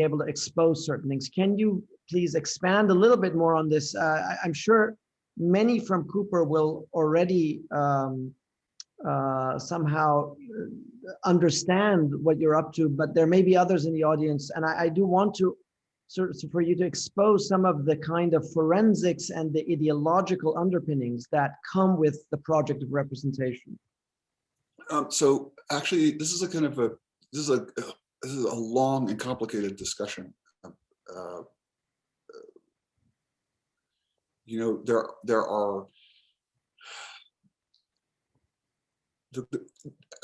able to expose certain things. Can you please expand a little bit more on this? I'm sure many from Cooper will already somehow understand what you're up to, but there may be others in the audience, and I do want to for you to expose some of the kind of forensics and the ideological underpinnings that come with the project of representation. So actually, this is a long and complicated discussion.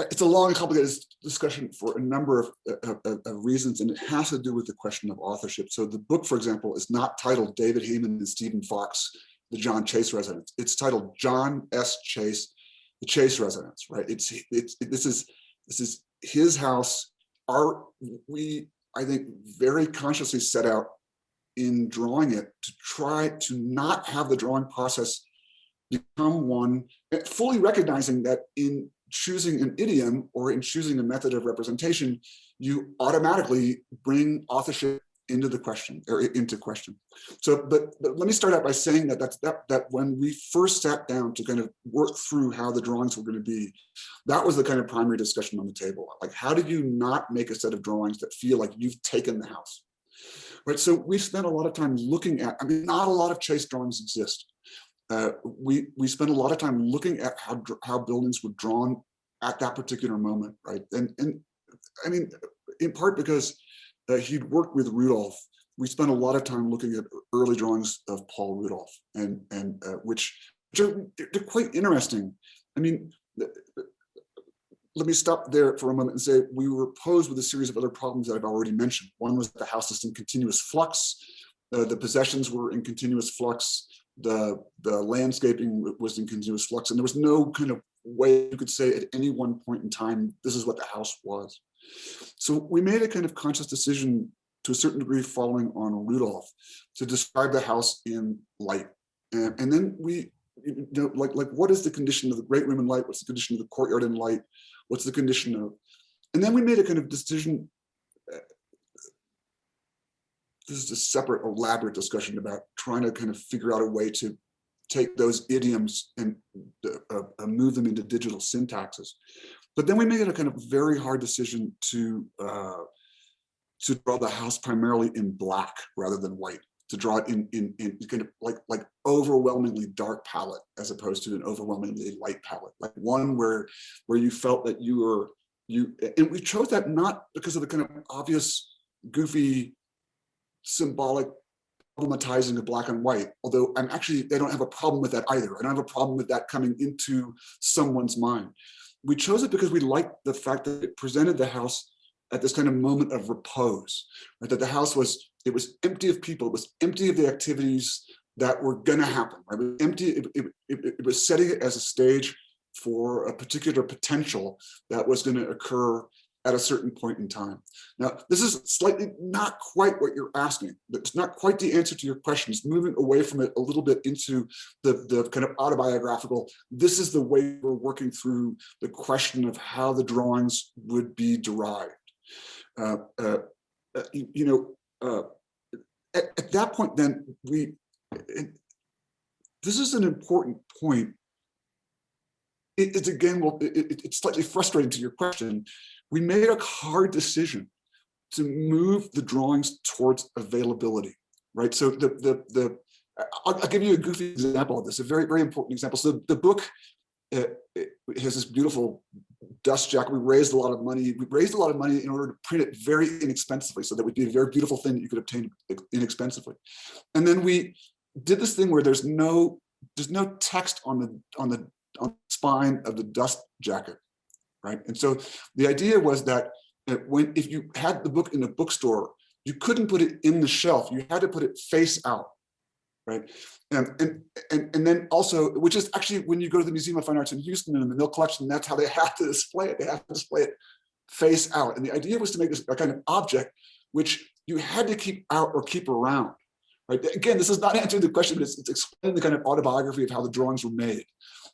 It's a long and complicated discussion for a number of reasons, and it has to do with the question of authorship. So the book, for example, is not titled David Heymann and Stephen Fox, the John Chase Residence. It's titled John S. Chase, the Chase Residence, right? This is his house. We, I think, very consciously set out in drawing it to try to not have the drawing process become one, fully recognizing that in choosing an idiom or in choosing a method of representation, you automatically bring authorship into the question, or into question. So, but let me start out by saying that when we first sat down to kind of work through how the drawings were going to be, that was the kind of primary discussion on the table. Like, how do you not make a set of drawings that feel like you've taken the house? Right. So we spent a lot of time looking at, I mean, not a lot of Chase drawings exist. We spent a lot of time looking at how buildings were drawn at that particular moment, right? And I mean, in part because he'd worked with Rudolph. We spent a lot of time looking at early drawings of Paul Rudolph, and which are, they're quite interesting. I mean, let me stop there for a moment and say we were posed with a series of other problems that I've already mentioned. One was the house is in continuous flux. The possessions were in continuous flux. The landscaping was in continuous flux. And there was no kind of way you could say at any one point in time, this is what the house was. So we made a kind of conscious decision to a certain degree following on Rudolph to describe the house in light. And then we, like what is the condition of the great room in light? What's the condition of the courtyard in light? What's the condition of, and then we made a kind of decision. This is a separate elaborate discussion about trying to kind of figure out a way to take those idioms and move them into digital syntaxes. But then we made a kind of very hard decision to draw the house primarily in black rather than white, to draw it in kind of like overwhelmingly dark palette as opposed to an overwhelmingly light palette, like one where you felt that and we chose that not because of the kind of obvious, goofy, symbolic problematizing of black and white, although I don't have a problem with that either. I don't have a problem with that coming into someone's mind. We chose it because we liked the fact that it presented the house at this kind of moment of repose, right? That the house was empty of people, it was empty of the activities that were gonna happen, right? It was empty, it was setting it as a stage for a particular potential that was gonna occur at a certain point in time. Now, this is slightly not quite what you're asking. It's not quite the answer to your question. It's moving away from it a little bit into the kind of autobiographical. This is the way we're working through the question of how the drawings would be derived. At that point, then this is an important point. It's again, well, it's slightly frustrating to your question. We made a hard decision to move the drawings towards availability, right? So I'll give you a goofy example of this, a very, very important example. So the book it has this beautiful dust jacket. We raised a lot of money. We raised a lot of money in order to print it very inexpensively, so that would be a very beautiful thing that you could obtain inexpensively. And then we did this thing where there's no text on the spine of the dust jacket, right? And so the idea was that if you had the book in a bookstore, you couldn't put it in the shelf. You had to put it face out, right? And then also, which is actually when you go to the Museum of Fine Arts in Houston in the Mill Collection, that's how they have to display it. They have to display it face out. And the idea was to make this a kind of object which you had to keep out or keep around, right? Again, this is not answering the question, but it's explaining the kind of autobiography of how the drawings were made,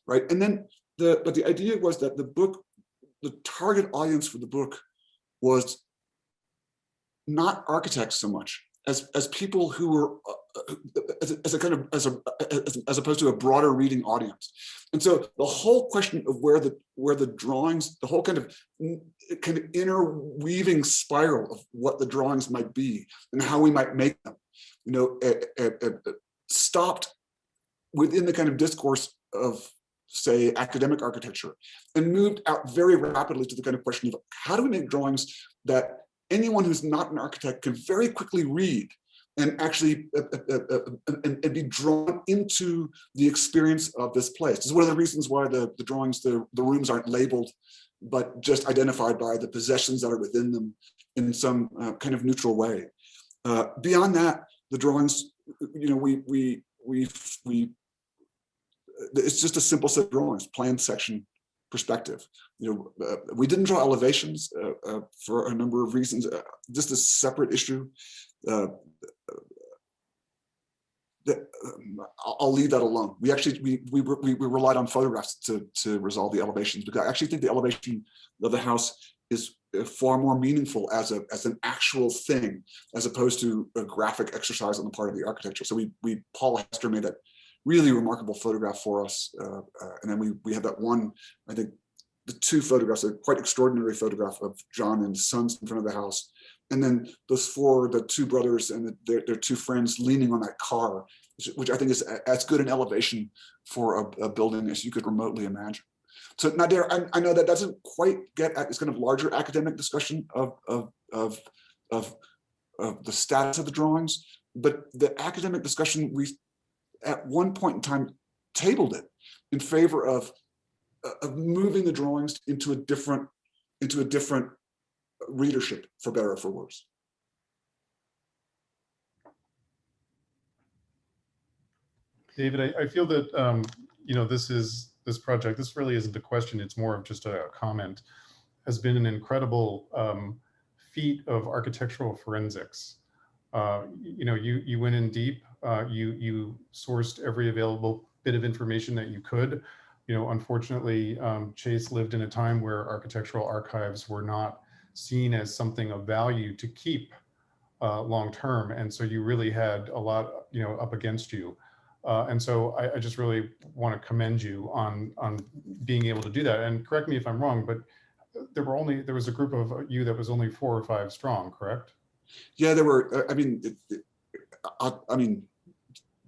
right? And then but the idea was that the book, the target audience for the book was not architects so much as people who were as opposed to a broader reading audience. And so the whole question of where the drawings, the whole kind of interweaving spiral of what the drawings might be and how we might make them, stopped within the kind of discourse of, say, academic architecture, and moved out very rapidly to the kind of question of how do we make drawings that anyone who's not an architect can very quickly read and actually and be drawn into the experience of this place. This is one of the reasons why the drawings, the rooms aren't labeled, but just identified by the possessions that are within them in some kind of neutral way. Beyond that, the drawings, it's just a simple set of drawings, plan, section, perspective. We didn't draw elevations for a number of reasons. Just a separate issue. I'll leave that alone. We actually we relied on photographs to resolve the elevations, because I actually think the elevation of the house is far more meaningful as an actual thing, as opposed to a graphic exercise on the part of the architecture. So Paul Hester made that really remarkable photograph for us, and then we had that one, I think the two photographs, a quite extraordinary photograph of John and his sons in front of the house, and then the two brothers and their two friends leaning on that car, which I think is as good an elevation for a building as you could remotely imagine. So Nader, I know that doesn't quite get at this kind of larger academic discussion of the status of the drawings, but the academic discussion, we at one point in time tabled it in favor of of moving the drawings into a different readership, for better or for worse. David, I feel that you know, this project, this really isn't a question, it's more of just a comment, has been an incredible feat of architectural forensics. You know, you went in deep, you sourced every available bit of information that you could. You know, unfortunately, Chase lived in a time where architectural archives were not seen as something of value to keep long term, and so you really had a lot, you know, up against you. And so I just really want to commend you on being able to do that. And correct me if I'm wrong, but there was a group of you that was only 4 or 5 strong, correct? Yeah, there were. I mean,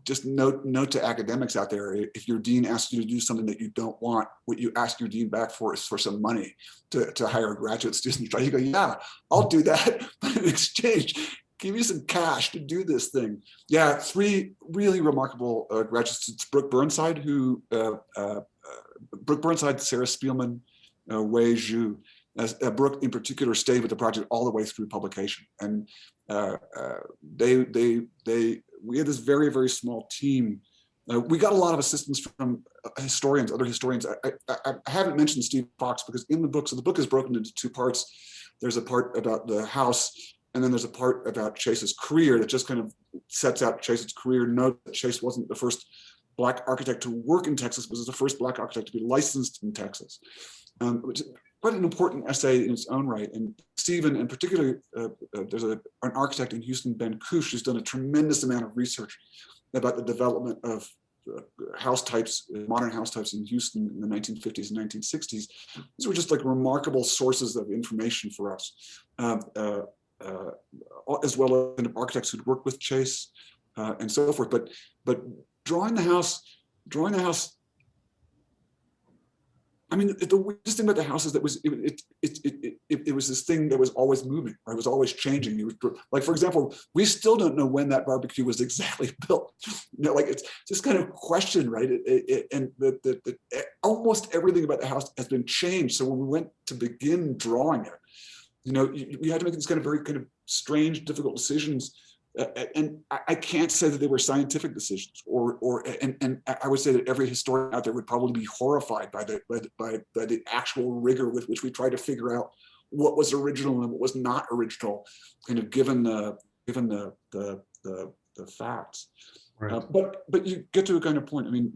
just note to academics out there: if your dean asks you to do something that you don't want, what you ask your dean back for is for some money to hire a graduate student. You go, yeah, I'll do that, but in exchange, give me some cash to do this thing. Yeah, 3 really remarkable graduate students: Brooke Burnside, Sarah Spielman, Wei Zhu. Brooke in particular stayed with the project all the way through publication, and we had this very, very small team. We got a lot of assistance from historians, other historians. I haven't mentioned Steve Fox because in the book, so the book is broken into 2 parts. There's a part about the house, and then there's a part about Chase's career that just kind of sets out Chase's career. Note that Chase wasn't the first Black architect to work in Texas, but was the first Black architect to be licensed in Texas. Which is quite an important essay in its own right. And Stephen, and particularly, there's an architect in Houston, Ben Kush, who's done a tremendous amount of research about the development of house types, modern house types in Houston in the 1950s and 1960s. These were just like remarkable sources of information for us, as well as architects who'd worked with Chase and so forth. But drawing the house. I mean, the weirdest thing about the house is that it was this thing that was always moving, right? It was always changing. It was, like, for example, we still don't know when that barbecue was exactly built. You know, like it's this kind of question, right? And almost everything about the house has been changed. So when we went to begin drawing it, you know, we had to make these kind of very kind of strange, difficult decisions. And I can't say that they were scientific decisions, and I would say that every historian out there would probably be horrified by the actual rigor with which we tried to figure out what was original and what was not original, kind of given the facts. Right. But you get to a kind of point. I mean,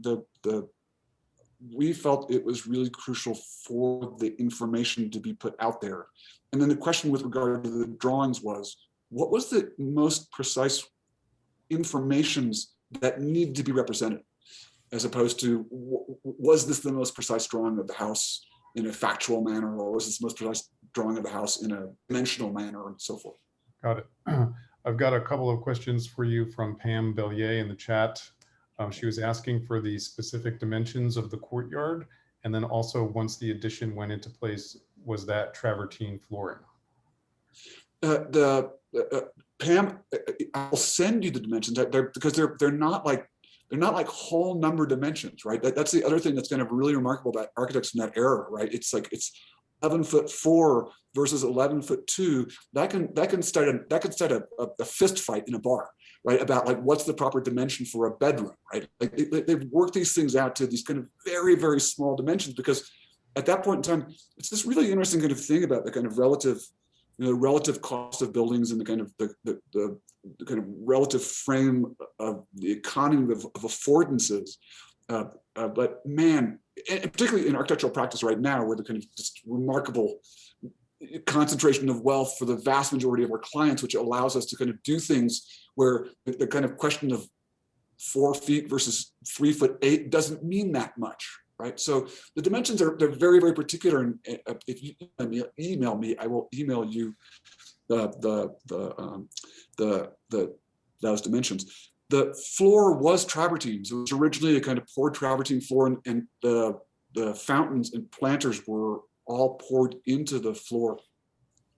we felt it was really crucial for the information to be put out there, and then the question with regard to the drawings was, what was the most precise informations that need to be represented, as opposed to was this the most precise drawing of the house in a factual manner, or was this the most precise drawing of the house in a dimensional manner, and so forth. Got it. I've got a couple of questions for you from Pam Bellier in the chat. She was asking for the specific dimensions of the courtyard, and then also once the addition went into place, was that travertine flooring? Pam, I'll send you the dimensions because they're not like whole number dimensions, right? That's the other thing that's kind of really remarkable about architects in that era, right? It's like it's 11'4" versus 11'2". That can start a fist fight in a bar, right? About like what's the proper dimension for a bedroom, right? Like they've worked these things out to these kind of very, very small dimensions, because at that point in time, it's this really interesting kind of thing about the kind of relative cost of buildings and the kind of the kind of relative frame of the economy of affordances. But man, and particularly in architectural practice right now, where the kind of just remarkable concentration of wealth for the vast majority of our clients, which allows us to kind of do things where the kind of question of 4 feet versus 3'8" doesn't mean that much. Right, so the dimensions they're very, very particular, and if you email me, I will email you those dimensions. The floor was travertine, so it was originally a kind of poured travertine floor, and the fountains and planters were all poured into the floor.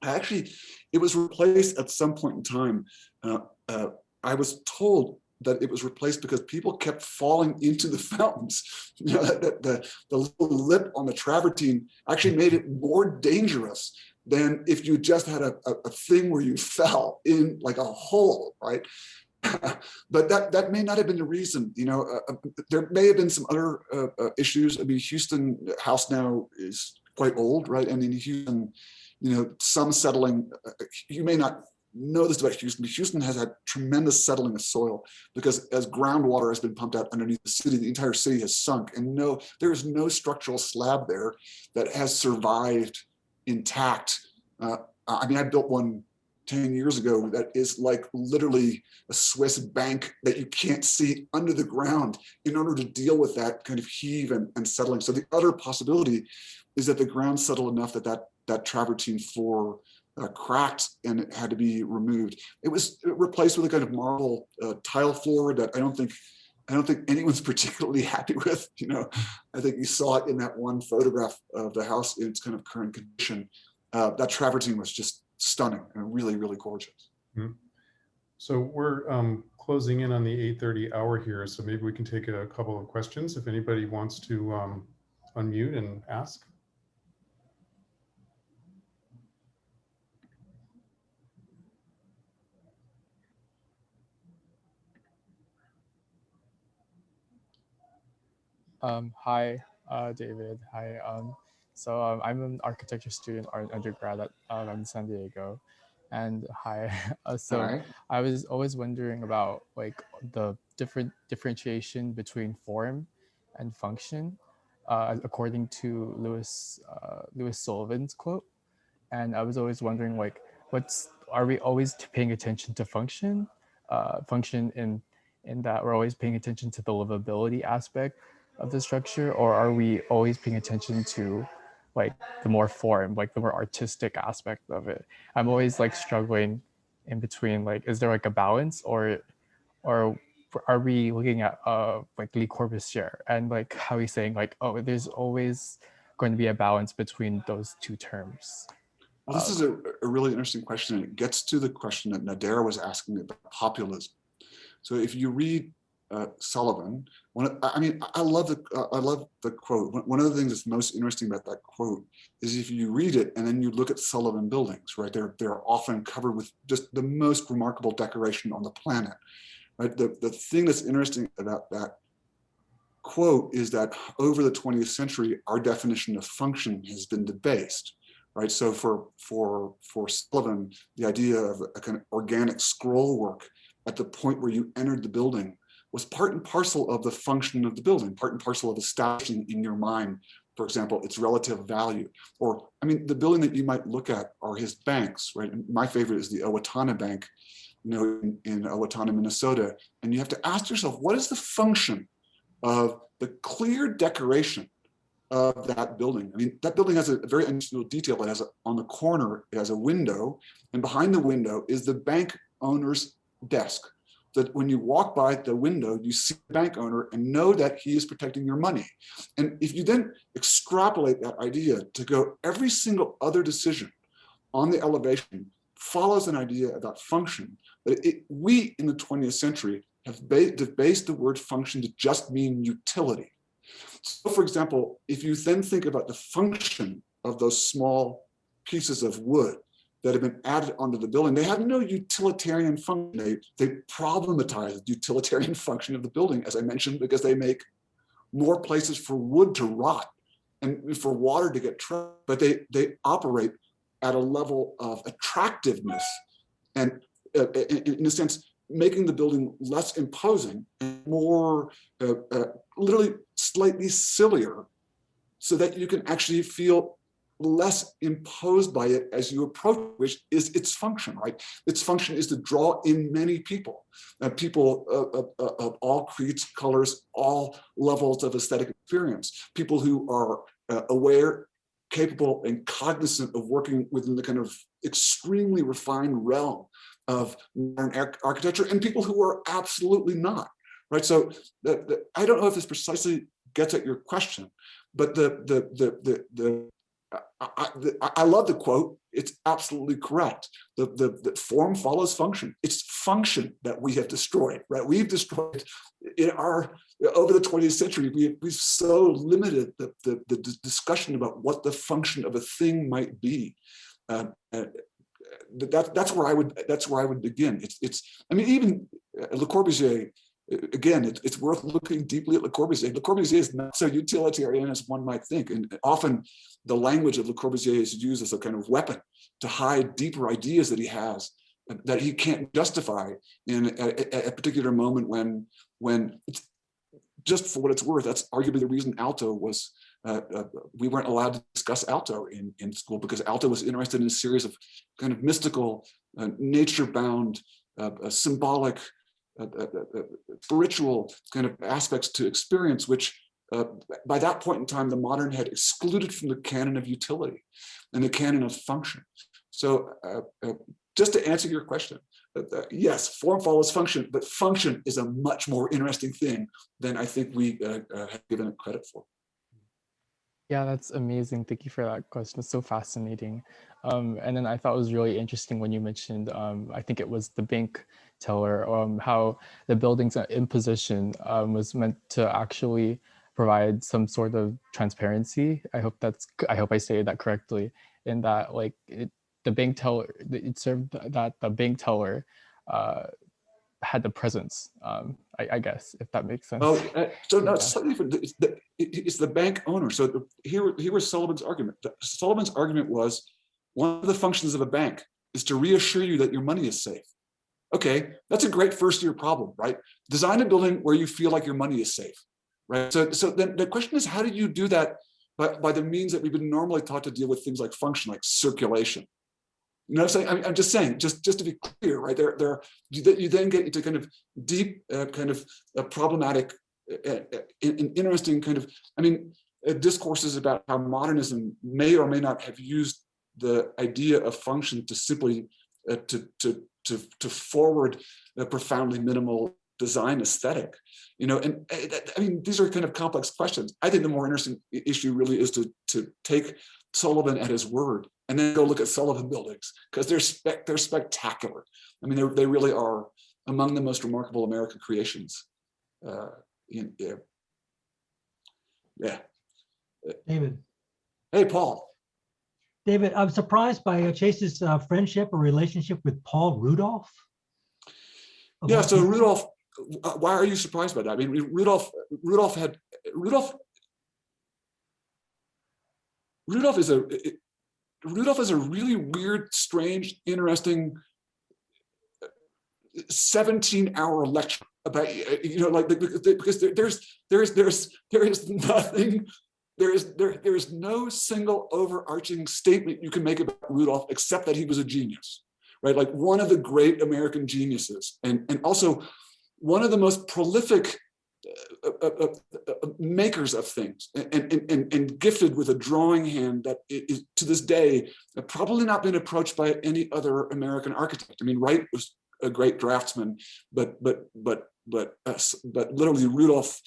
Actually, it was replaced at some point in time. I was told that it was replaced because people kept falling into the fountains. You know, the little lip on the travertine actually made it more dangerous than if you just had a thing where you fell in like a hole, right? But that may not have been the reason. You know, there may have been some other issues. I mean, Houston house now is quite old, right? And in Houston, you know, some settling, you may not know this about Houston, but Houston has had tremendous settling of soil because as groundwater has been pumped out underneath the city, the entire city has sunk, and there is no structural slab there that has survived intact. I mean, I built one 10 years ago that is like literally a Swiss bank that you can't see under the ground in order to deal with that kind of heave and settling. So the other possibility is that the ground settled enough that travertine floor cracked and it had to be removed. It was replaced with a kind of marble tile floor that I don't think anyone's particularly happy with. You know, I think you saw it in that one photograph of the house in its kind of current condition. That travertine was just stunning and really, really gorgeous. Mm-hmm. So we're closing in on the 8:30 hour here, so maybe we can take a couple of questions if anybody wants to unmute and ask. Hi, David. Hi. I'm an architecture student or undergrad at in San Diego, and hi. Hi. I was always wondering about like the differentiation between form and function, according to Louis Sullivan's quote. And I was always wondering like, are we always paying attention to function? Function in that we're always paying attention to the livability aspect of the structure, or are we always paying attention to like the more form, like the more artistic aspect of it? I'm always like struggling in between, like, is there like a balance, or are we looking at like Le Corbusier and like how he's saying like, oh, there's always going to be a balance between those two terms? Well, this is a really interesting question, and it gets to the question that Nader was asking about populism. So if you read Sullivan, I love the quote. One of the things that's most interesting about that quote is if you read it and then you look at Sullivan buildings, right? They're often covered with just the most remarkable decoration on the planet, right? The thing that's interesting about that quote is that over the 20th century, our definition of function has been debased. Right, so for Sullivan, the idea of a kind of organic scroll work at the point where you entered the building was part and parcel of the function of the building, part and parcel of establishing in your mind, for example, its relative value. Or, I mean, the building that you might look at are his banks, right? And my favorite is the Owatonna Bank, you know, in Owatonna, Minnesota. And you have to ask yourself, what is the function of the clear decoration of that building? I mean, that building has a very unusual detail. It has on the corner, it has a window, and behind the window is the bank owner's desk. That when you walk by the window, you see the bank owner and know that he is protecting your money. And if you then extrapolate that idea to go, every single other decision on the elevation follows an idea about function. But we in the 20th century have debased the word function to just mean utility. So, for example, if you then think about the function of those small pieces of wood that have been added onto the building, they have no utilitarian function. They problematize the utilitarian function of the building, as I mentioned, because they make more places for wood to rot and for water to get trapped, but they operate at a level of attractiveness and, in a sense, making the building less imposing and more literally slightly sillier, so that you can actually feel less imposed by it as you approach, which is its function, right? Its function is to draw in many people, people of all creeds, colors, all levels of aesthetic experience, people who are aware, capable, and cognizant of working within the kind of extremely refined realm of modern architecture, and people who are absolutely not, right? So I don't know if this precisely gets at your question, but the I love the quote. It's absolutely correct. The form follows function. It's function that we have destroyed, right? We've destroyed in over the 20th century. We've so limited the discussion about what the function of a thing might be. That's where I would begin. I mean, even Le Corbusier. Again, it's worth looking deeply at Le Corbusier. Le Corbusier is not so utilitarian as one might think. And often the language of Le Corbusier is used as a kind of weapon to hide deeper ideas that he has that he can't justify in a particular moment when it's, just for what it's worth, that's arguably the reason alto was, we weren't allowed to discuss alto in school, because alto was interested in a series of kind of mystical, nature-bound, symbolic, spiritual kind of aspects to experience, which by that point in time, the modern had excluded from the canon of utility and the canon of function. So just to answer your question, yes, form follows function, but function is a much more interesting thing than I think we have given it credit for. Yeah, that's amazing. Thank you for that question. It's so fascinating. And then I thought it was really interesting when you mentioned, I think it was the bank teller, how the building's imposition was meant to actually provide some sort of transparency. I hope I say that correctly. In that, like, the bank teller, it served that the bank teller had the presence, I guess, if that makes sense. Oh, so no, Yeah. it's slightly different. It's the bank owner. So here was Sullivan's argument. Sullivan's argument was, one of the functions of a bank is to reassure you that your money is safe. Okay, that's a great first-year problem, right? Design a building where you feel like your money is safe, right? So then the question is, how do you do that by the means that we've been normally taught to deal with things like function, like circulation? You know what I'm saying? I'm just saying, just to be clear, right? You then get into kind of deep, kind of problematic, interesting kind of, discourses about how modernism may or may not have used the idea of function to simply to forward a profoundly minimal design aesthetic, you know. And I mean, these are kind of complex questions. I think the more interesting issue really is to take Sullivan at his word and then go look at Sullivan buildings, because they're spectacular. I mean, they really are among the most remarkable American creations. Yeah. David. Hey, Paul. David, I'm surprised by Chase's friendship or relationship with Paul Rudolph. Yeah, so Rudolph, why are you surprised by that? I mean, Rudolph is a really weird, strange, interesting 17-hour lecture about, you know, like, because there is no single overarching statement you can make about Rudolph except that he was a genius, right? Like one of the great American geniuses, and also one of the most prolific makers of things, and gifted with a drawing hand that is to this day probably not been approached by any other American architect. I mean, Wright was a great draftsman, but literally Rudolph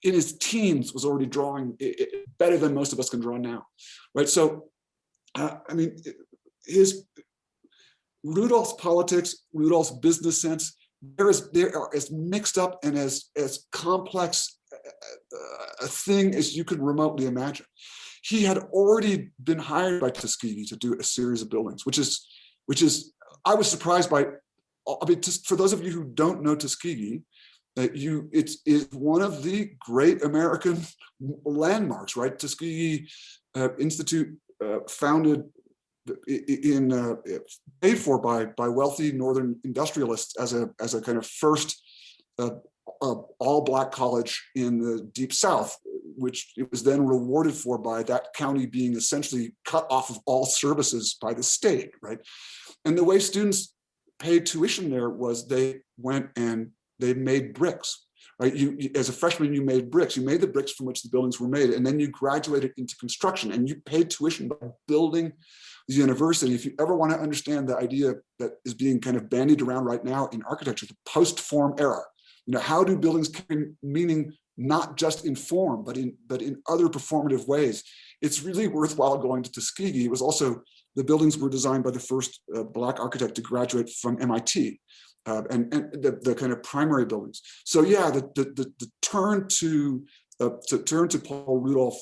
in his teens was already drawing better than most of us can draw now, right? So, I mean, Rudolph's politics, Rudolph's business sense, they are as mixed up and as complex a thing as you could remotely imagine. He had already been hired by Tuskegee to do a series of buildings, which is I was surprised by. I mean, just for those of you who don't know Tuskegee, it's one of the great American landmarks, right? Tuskegee Institute, founded paid for by wealthy Northern industrialists as a kind of first all-Black college in the Deep South, which it was then rewarded for by that county being essentially cut off of all services by the state, right? And the way students paid tuition there was they went and they made bricks, right? You as a freshman, you made bricks. You made the bricks from which the buildings were made, and then you graduated into construction, and you paid tuition by building the university. If you ever want to understand the idea that is being kind of bandied around right now in architecture, the post-form era, you know, how do buildings carry meaning not just in form, but in other performative ways? it's really worthwhile going to Tuskegee. It was also, the buildings were designed by the first Black architect to graduate from MIT, and the kind of primary buildings. So yeah, the turn to Paul Rudolph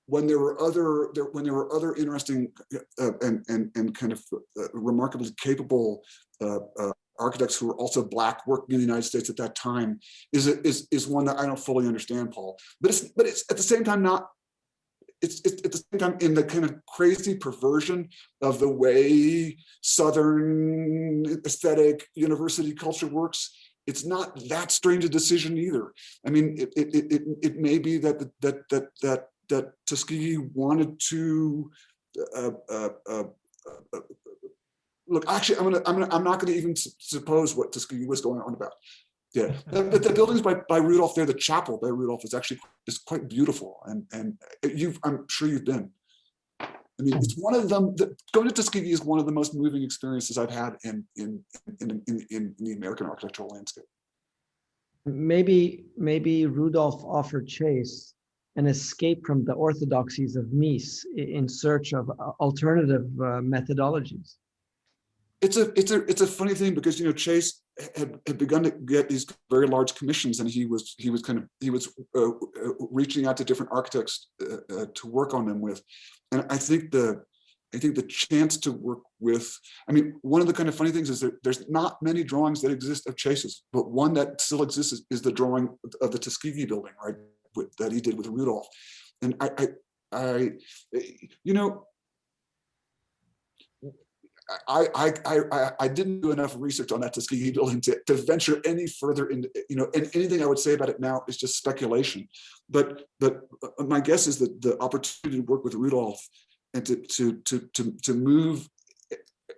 when there were other interesting and kind of remarkably capable architects who were also Black working in the United States at that time is one that I don't fully understand, Paul. But it's at the same time not. It's at the same time in the kind of crazy perversion of the way Southern aesthetic university culture works. It's not that strange a decision either. I mean, it may be that Tuskegee wanted to look. Actually, I'm not going to even suppose what Tuskegee was going on about. Yeah, the buildings by Rudolph there, the chapel by Rudolph is actually quite beautiful, and I'm sure you've been. I mean, it's one of them. Going to Tuskegee is one of the most moving experiences I've had in the American architectural landscape. Maybe Rudolph offered Chase an escape from the orthodoxies of Mies in search of alternative methodologies. It's a funny thing because Chase had begun to get these very large commissions, and he was reaching out to different architects to work on them with, and I think the chance to work with, I mean, one of the kind of funny things is that there's not many drawings that exist of Chase's, but one that still exists is the drawing of the Tuskegee building, right, that he did with Rudolph, and I didn't do enough research on that Tuskegee building to venture any further into, and anything I would say about it now is just speculation. But my guess is that the opportunity to work with Rudolph and to move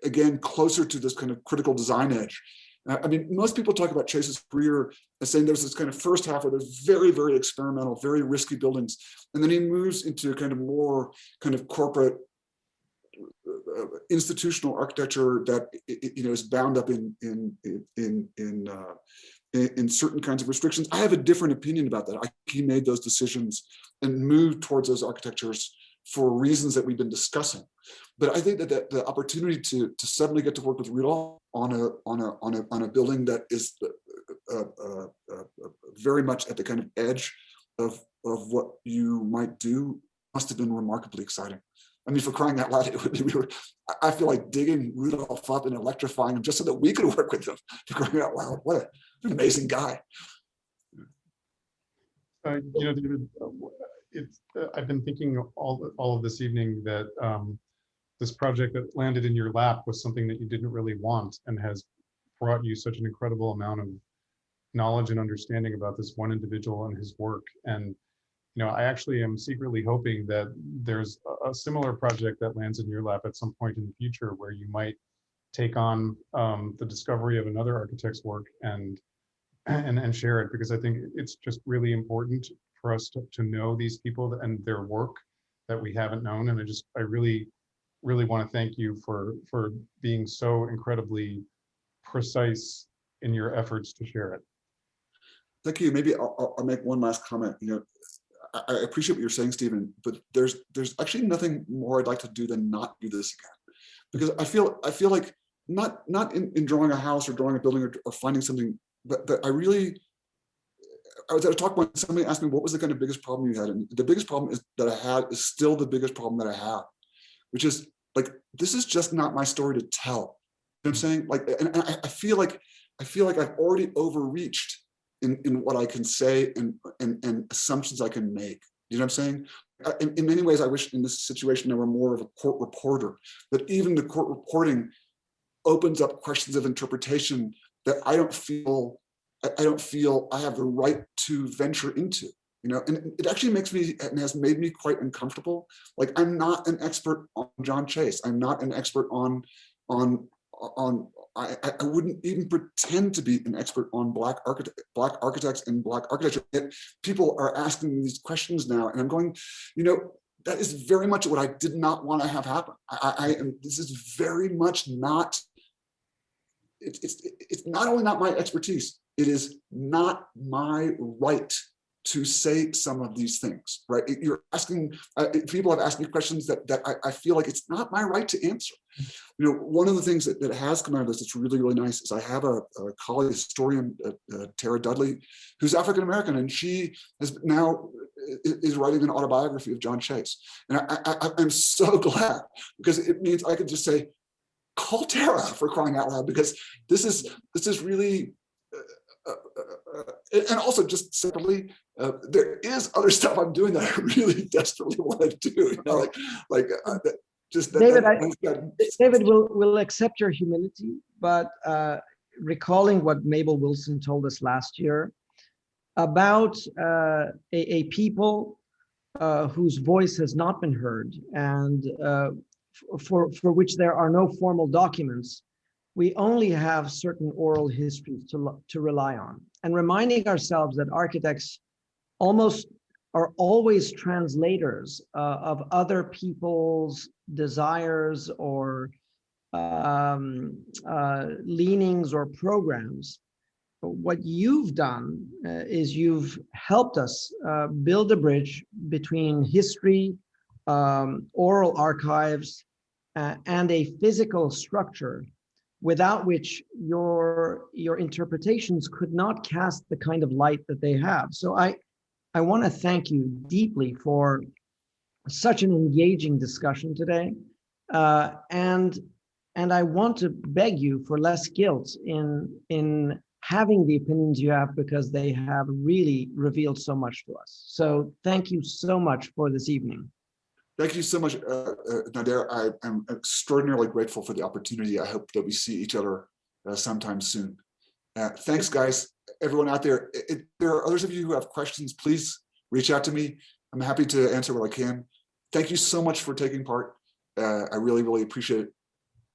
again closer to this kind of critical design edge. I mean, most people talk about Chase's career as saying there's this kind of first half of those very, very experimental, very risky buildings, and then he moves into kind of more kind of corporate institutional architecture that is bound up in certain kinds of restrictions. I have a different opinion about that. He made those decisions and moved towards those architectures for reasons that we've been discussing. But I think that the opportunity to suddenly get to work with Rudolph on a building that is very much at the kind of edge of what you might do must have been remarkably exciting. I mean, for crying out loud, I feel like digging Rudolph up and electrifying him just so that we could work with him. For crying out loud, what an amazing guy. David, I've been thinking all of this evening that this project that landed in your lap was something that you didn't really want and has brought you such an incredible amount of knowledge and understanding about this one individual and his work. And I actually am secretly hoping that there's a similar project that lands in your lap at some point in the future where you might take on the discovery of another architect's work and share it, because I think it's just really important for us to know these people and their work that we haven't known. And I really want to thank you for being so incredibly precise in your efforts to share it. Thank you. Maybe I'll make one last comment. I appreciate what you're saying, Stephen, but there's actually nothing more I'd like to do than not do this again, because I feel like not in drawing a house or drawing a building or finding something, but I was at a talk when somebody asked me what was the kind of biggest problem you had, and the biggest problem is still the biggest problem that I have, which is like, this is just not my story to tell. You know what I'm saying? Like, and I feel like I've already overreached in what I can say and assumptions I can make. You know what I'm saying? In many ways, I wish in this situation there were more of a court reporter, but even the court reporting opens up questions of interpretation that I don't feel I have the right to venture into. And it actually makes me and has made me quite uncomfortable. Like, I'm not an expert on John Chase. I'm not an expert on I wouldn't even pretend to be an expert on Black architects and Black architecture. Yet people are asking these questions now, and I'm going, that is very much what I did not want to have happen. This is very much not. It's not only not my expertise. It is not my right to say some of these things, right? You're asking, people have asked me questions that I feel like it's not my right to answer. You know, one of the things that has come out of this that's really, really nice is I have a colleague historian, Tara Dudley, who's African-American, and she is writing an autobiography of John Chase. And I'm so glad, because it means I could just say, call Tara, for crying out loud, because this is really, and also just separately, there is other stuff I'm doing that I really desperately want to do. You know, David, will accept your humility, but recalling what Mabel Wilson told us last year about a people whose voice has not been heard, and for which there are no formal documents, we only have certain oral histories to rely on, and reminding ourselves that architects are always translators of other people's desires or leanings or programs. What you've done is you've helped us build a bridge between history, oral archives, and a physical structure without which your interpretations could not cast the kind of light that they have. So I want to thank you deeply for such an engaging discussion today. And I want to beg you for less guilt in having the opinions you have, because they have really revealed so much to us. So thank you so much for this evening. Thank you so much, Nader. I'm extraordinarily grateful for the opportunity. I hope that we see each other sometime soon. Thanks, guys. Everyone out there, if there are others of you who have questions, please reach out to me. I'm happy to answer what I can. Thank you so much for taking part. I really, really appreciate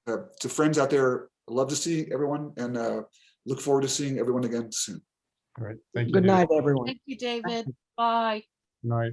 it. To friends out there, I love to see everyone, and look forward to seeing everyone again soon. All right. Thank you. Good night, everyone. Thank you, David. Bye. Good night.